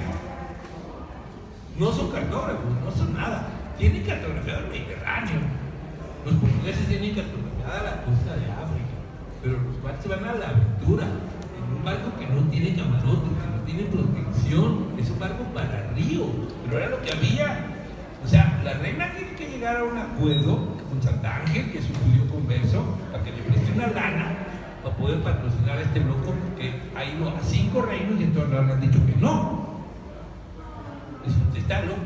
No son cartógrafos, no son nada. Tienen cartografiado el Mediterráneo. Los portugueses tienen cartografiada la costa de África, pero los cuales se van a la aventura en un barco que no tiene camarote, que no tiene protección, es un barco para río, pero era lo que había. O sea, la reina tiene que llegar a un acuerdo con Santa Ángel, que es un judío converso, para que le preste una lana para poder patrocinar a este loco, que ha ido a 5 reinos y en todos lados le han dicho que no. Está loco.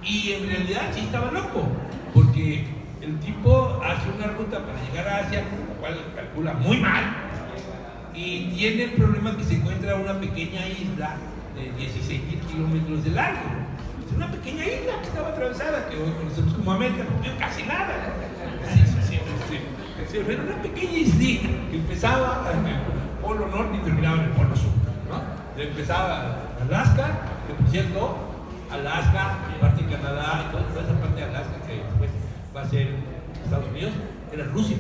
Y en realidad sí estaba loco, porque el tipo hace una ruta para llegar a Asia, la cual calcula muy mal, y tiene el problema que se encuentra una pequeña isla de 16,000 kilómetros de largo. Es una pequeña isla que estaba atravesada, que hoy conocemos como América, no casi nada. Era una pequeña islita que empezaba en el polo norte y terminaba en el polo sur, ¿no? Empezaba Alaska, que por cierto, Alaska, parte de Canadá y toda esa parte de Alaska que después va a ser Estados Unidos, era Rusia.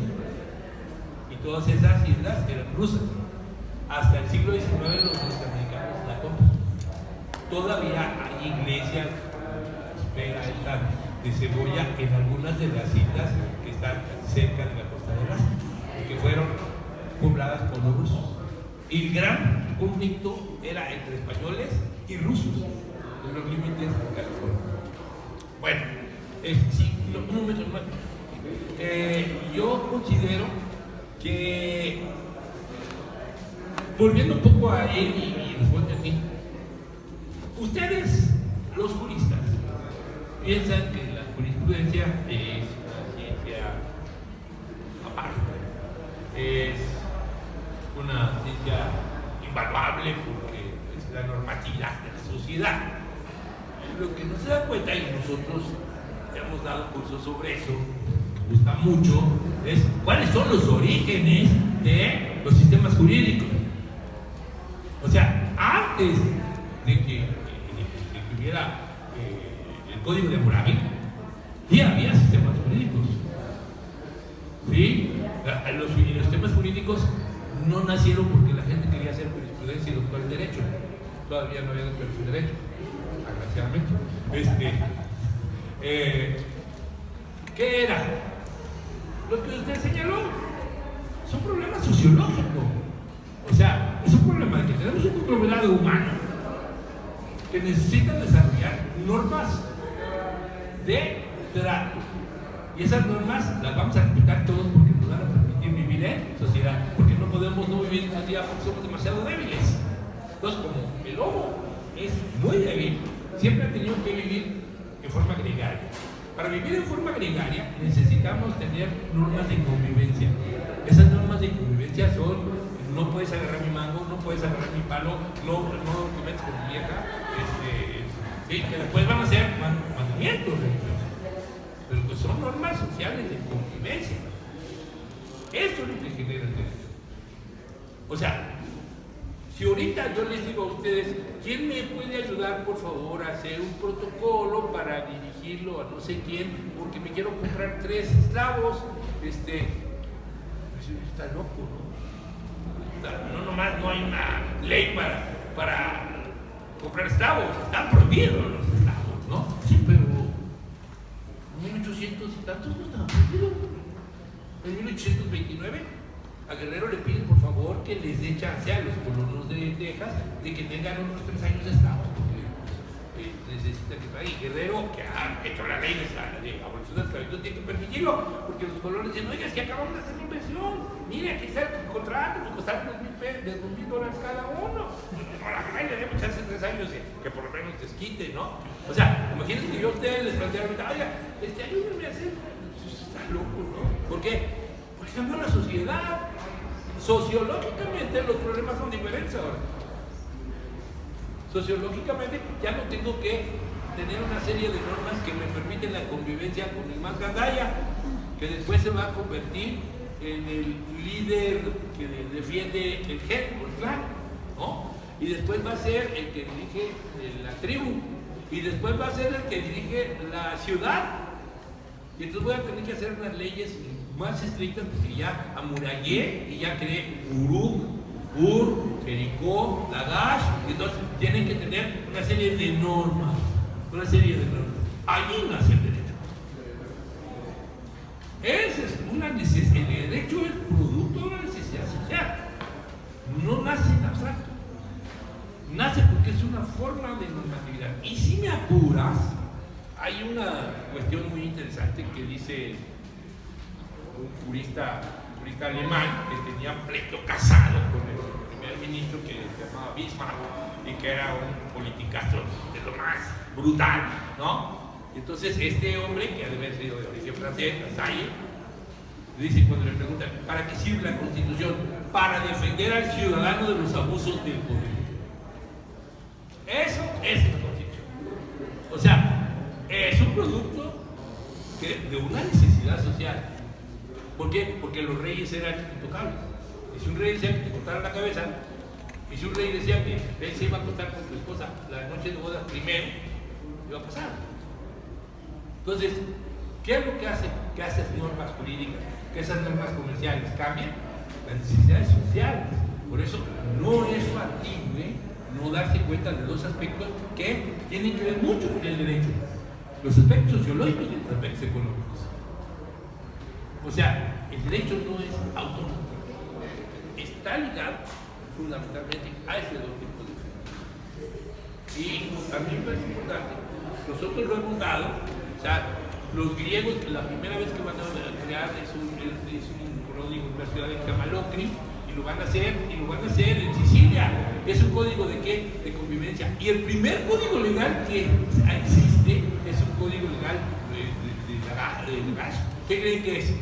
Y todas esas islas eran rusas. Hasta el siglo XIX los norteamericanos la toman. Todavía hay iglesias, espera esta de cebolla en algunas de las islas que están cerca de la costa de Alaska, que fueron pobladas por los rusos. Y el gran conflicto era entre españoles y rusos en los límites de California. Bueno, sí, un momento más. Yo considero que, volviendo un poco a él y después de mí, ustedes, los juristas, piensan que la jurisprudencia es una ciencia aparte, es una ciencia invaluable porque es la normatividad de la sociedad. Lo que no se da cuenta, y nosotros hemos dado cursos sobre eso, me gusta mucho, es cuáles son los orígenes de los sistemas jurídicos. O sea, antes de que hubiera el Código de Hammurabi, ya había sistemas jurídicos. ¿Sí? Los sistemas jurídicos no nacieron porque la gente quería hacer jurisprudencia y doctor en Derecho. Todavía no había doctor en Derecho, desgraciadamente. ¿Qué era? Lo que usted señaló es un problema sociológico. O sea, es un problema de que tenemos un conglomerado humano que necesita desarrollar normas de trato. Y esas normas las vamos a respetar todos porque nos van a permitir vivir en sociedad. Porque no podemos no vivir en sociedad porque somos demasiado débiles. Entonces, como el homo es muy débil, siempre ha tenido que vivir en forma gregaria. Para vivir en forma gregaria necesitamos tener normas de convivencia. Esas normas de convivencia son: no puedes agarrar mi mango, no puedes agarrar mi palo, no te metes con mi vieja, sí, que después van a ser mandamientos religiosos, pero pues son normas sociales de convivencia. Eso es lo que genera el derecho. O sea, si ahorita yo les digo a ustedes, ¿quién me puede ayudar, por favor, a hacer un protocolo para dirigirlo a no sé quién? Porque me quiero comprar 3 esclavos. Pues está loco, ¿no? No nomás no hay una ley para comprar esclavos, están prohibidos los esclavos, ¿no? Sí, pero en 1800 y tantos no estaban prohibidos. En 1829 a Guerrero le piden por favor que les dé chance a los colonos de Texas de que tengan unos 3 años de esclavos, porque necesitan que traigan. Guerrero, que ha hecho la ley de abolición del esclavitud, tiene que permitirlo, porque los colonos dicen: oiga, es que acabamos de hacer una inversión, mire, aquí está el contrato, nos costaron $2,000 cada uno. No, la ley le demos chance 3 años que por lo menos desquite, ¿no? O sea, imagínense que yo a ustedes les planteara: oiga, ayúdenme a hacer. Está loco, ¿no? ¿Por qué? Porque cambió la sociedad. Sociológicamente los problemas son diferentes ahora. Sociológicamente ya no tengo que tener una serie de normas que me permiten la convivencia con el más gandalla, que después se va a convertir en el líder que defiende el gen o el clan, ¿no? Y después va a ser el que dirige la tribu, y después va a ser el que dirige la ciudad. Y entonces voy a tener que hacer unas leyes más estrictas porque ya amurallé y ya creé Uruk, Ur, Jericó, Lagash, y entonces tienen que tener una serie de normas, Allí nace el derecho. Esa es una necesidad. El derecho es producto de una necesidad social. No nace en abstracto. Nace porque es una forma de normatividad. Y si me apuras, Hay una cuestión muy interesante que dice un jurista alemán que tenía pleito casado con el primer ministro que se llamaba Bismarck y que era un politicazo de lo más brutal, ¿no? Entonces este hombre, que ha de haber sido de origen francés, Lasalle, dice cuando le preguntan, ¿para qué sirve la Constitución? Para defender al ciudadano de los abusos del poder. Eso es la Constitución. O sea, es un producto de una necesidad social. ¿Por qué? Porque los reyes eran intocables. Y si un rey decía que te cortaran la cabeza, y si un rey decía que él se iba a acostar con tu esposa la noche de bodas primero, iba a pasar. Entonces, ¿qué es lo que hace? Que esas normas jurídicas, que esas normas comerciales cambien las necesidades sociales. Por eso no es factible no darse cuenta de dos aspectos que tienen que ver mucho con el derecho: los aspectos sociológicos y los aspectos económicos. O sea, el derecho no es autónomo, está ligado fundamentalmente a ese dos tipos de fenómenos. Y también es importante, nosotros lo hemos dado, o sea, los griegos la primera vez que van a crear es un código en una ciudad que se llama Locri, y lo van a hacer en Sicilia. Es un código de qué? De convivencia. Y el primer código legal que existe es un código legal de gas. ¿Qué creen que es?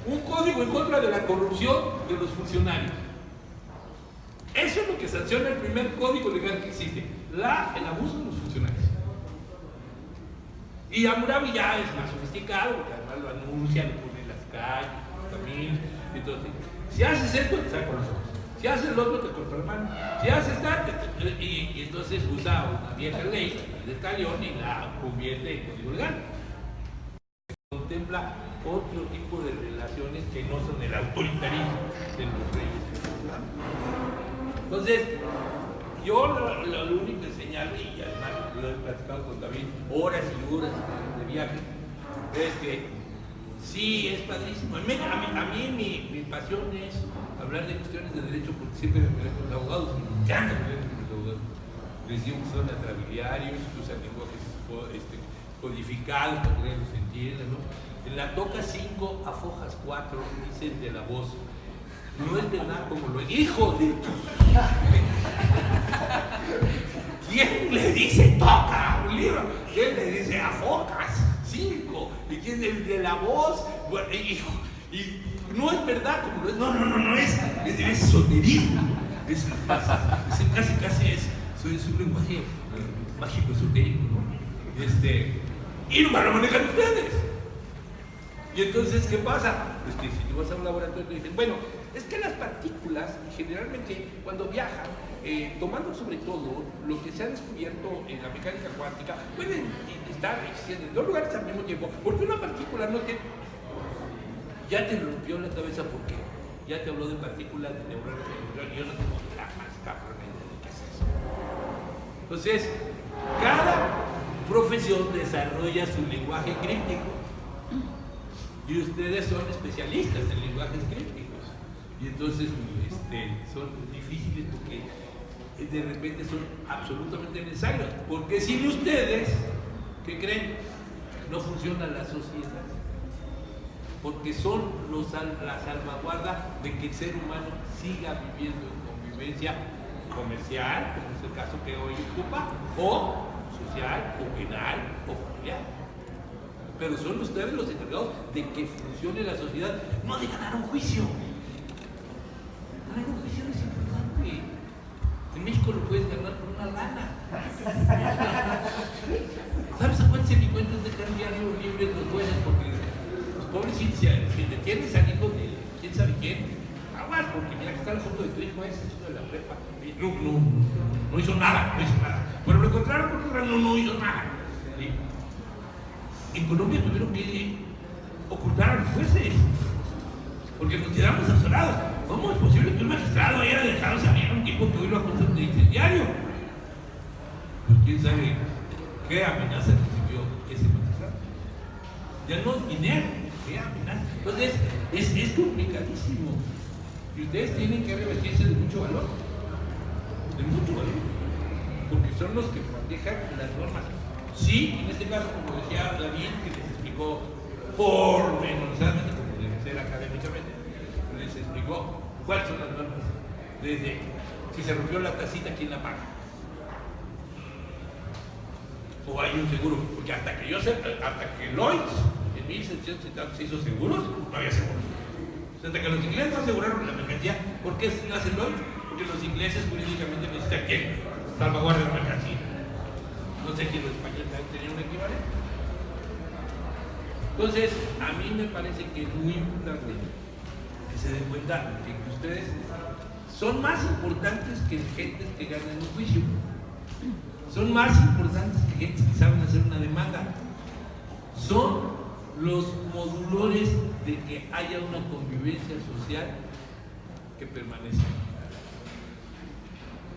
Un código en contra de la corrupción de los funcionarios. Eso es lo que sanciona el primer código legal que existe, el abuso de los funcionarios. Y Hammurabi ya es más sofisticado, porque además lo anuncia, lo pone en las calles, también. Entonces, si haces esto, te saco los ojos. Si haces lo otro, te corto la mano. Si haces tal, y entonces usa una vieja ley de Talión y la convierte en código legal. Contempla otro tipo de relaciones que no son el autoritarismo de los reyes. Entonces, yo lo único que señalo, y además lo he platicado con David horas y horas de viaje, es que sí, es padrísimo. A mí mi pasión es hablar de cuestiones de derecho, porque siempre me peleé con los abogados, me encanta pelear con los abogados. Les digo que son atrabiliarios, que usan lenguajes codificados para que ellos entiendan, ¿no? En la toca 5 a fojas 4 dicen de la voz: no es verdad como lo hijo de tu. ¿Quién le dice toca a un libro? ¿Quién le dice a focas 5? ¿Y quién es el de la voz? Bueno, y no es verdad como lo es. No es esoterismo. Es casi es un lenguaje mágico esotérico, ¿no? Y no lo manejan ustedes. Y entonces, ¿qué pasa? Pues que si tú vas a un laboratorio te dicen, bueno, es que las partículas, generalmente, cuando viajan, tomando sobre todo lo que se ha descubierto en la mecánica cuántica, pueden estar existiendo en dos lugares al mismo tiempo, porque una partícula no tiene... Ya te rompió la cabeza, ¿por qué? Ya te habló de partículas, de neuronas, y yo no tengo la más cabrón de qué es eso. Entonces, cada profesión desarrolla su lenguaje críptico. Y ustedes son especialistas en lenguajes crípticos. Y entonces son difíciles porque de repente son absolutamente necesarios. Porque sin ustedes, ¿qué creen? No funciona la sociedad. Porque son la salvaguarda de que el ser humano siga viviendo en convivencia comercial, como es el caso que hoy ocupa, o social, o penal, o familiar. Pero son ustedes los encargados de que funcione la sociedad, no de ganar un juicio. Ganar un juicio es importante. En México lo puedes ganar por una lana. ¿Sabes a cuántos encuentros dejan diario libres los jueces? Porque los pobres, si detienes al hijo de quién sabe quién, aguas, porque mira que está la foto de tu hijo ese, de la prepa. No hizo nada. Pero lo encontraron porque no hizo nada. ¿Sí? En Colombia tuvieron que ocultar a los jueces, porque nos quedamos asolados. ¿Cómo es posible que un magistrado haya dejado salir a un tipo que hoy lo acusan de incendiario? Pues quién sabe qué amenaza recibió ese magistrado. Ya no es dinero, qué amenaza. Entonces, es complicadísimo. Y ustedes tienen que revestirse de mucho valor. Porque son los que manejan las normas Sí, en este caso, como decía David, que les explicó pormenorizadamente, como debe ser académicamente, les explicó cuáles son las normas. Desde si se rompió la tacita, ¿quién la paga? O hay un seguro, porque hasta que yo sepa, hasta que Lloyds en 1770 se hizo seguros, no había seguros. Hasta que los ingleses no aseguraron la mercancía, ¿por qué nace Lloyds? Porque los ingleses jurídicamente necesitan ¿quién? Salvaguardia de la mercancía. No sé si los españoles también tenían un equivalente. Entonces, a mí me parece que es muy importante que se den cuenta de que ustedes son más importantes que gentes que ganan un juicio. Son más importantes que gentes que saben hacer una demanda. Son los modulores de que haya una convivencia social que permanezca.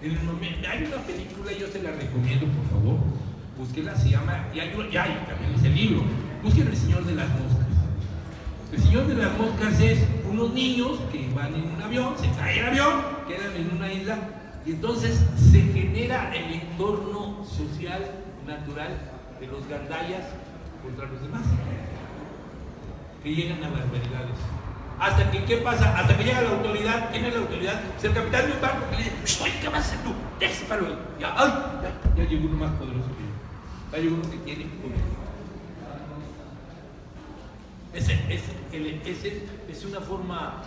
Hay una película, yo se la recomiendo, por favor, búsquenla, se llama, y también es el libro, busquen El Señor de las Moscas. El Señor de las Moscas es unos niños que van en un avión, se cae el avión, quedan en una isla, y entonces se genera el entorno social natural de los gandayas contra los demás, que llegan a barbaridades. Hasta que, ¿qué pasa? Hasta que llega la autoridad. ¿Quién es la autoridad? Es el capitán de un barco que le dice, oye, ¿qué vas a hacer tú? Déjalo. Ya llegó uno más poderoso que yo. Ya llegó uno que tiene poder. Es una forma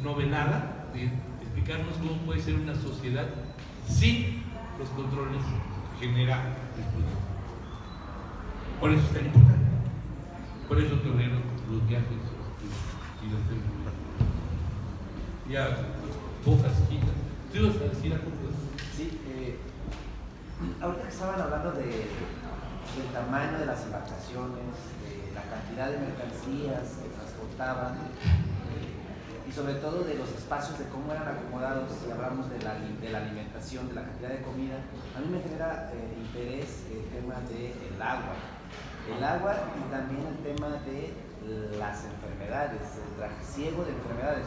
novelada de explicarnos cómo puede ser una sociedad sin los controles que genera el poder. Por eso es tan importante. Por eso tolero los viajes y los temas. Ya, pocas giras. ¿Tú ibas a decir algo? Sí, ahorita que estaban hablando del tamaño de las embarcaciones, de la cantidad de mercancías que transportaban y sobre todo de los espacios, de cómo eran acomodados, si hablamos de la alimentación, de la cantidad de comida, a mí me genera interés el tema del agua. El agua y también el tema de las enfermedades, el trasiego de enfermedades.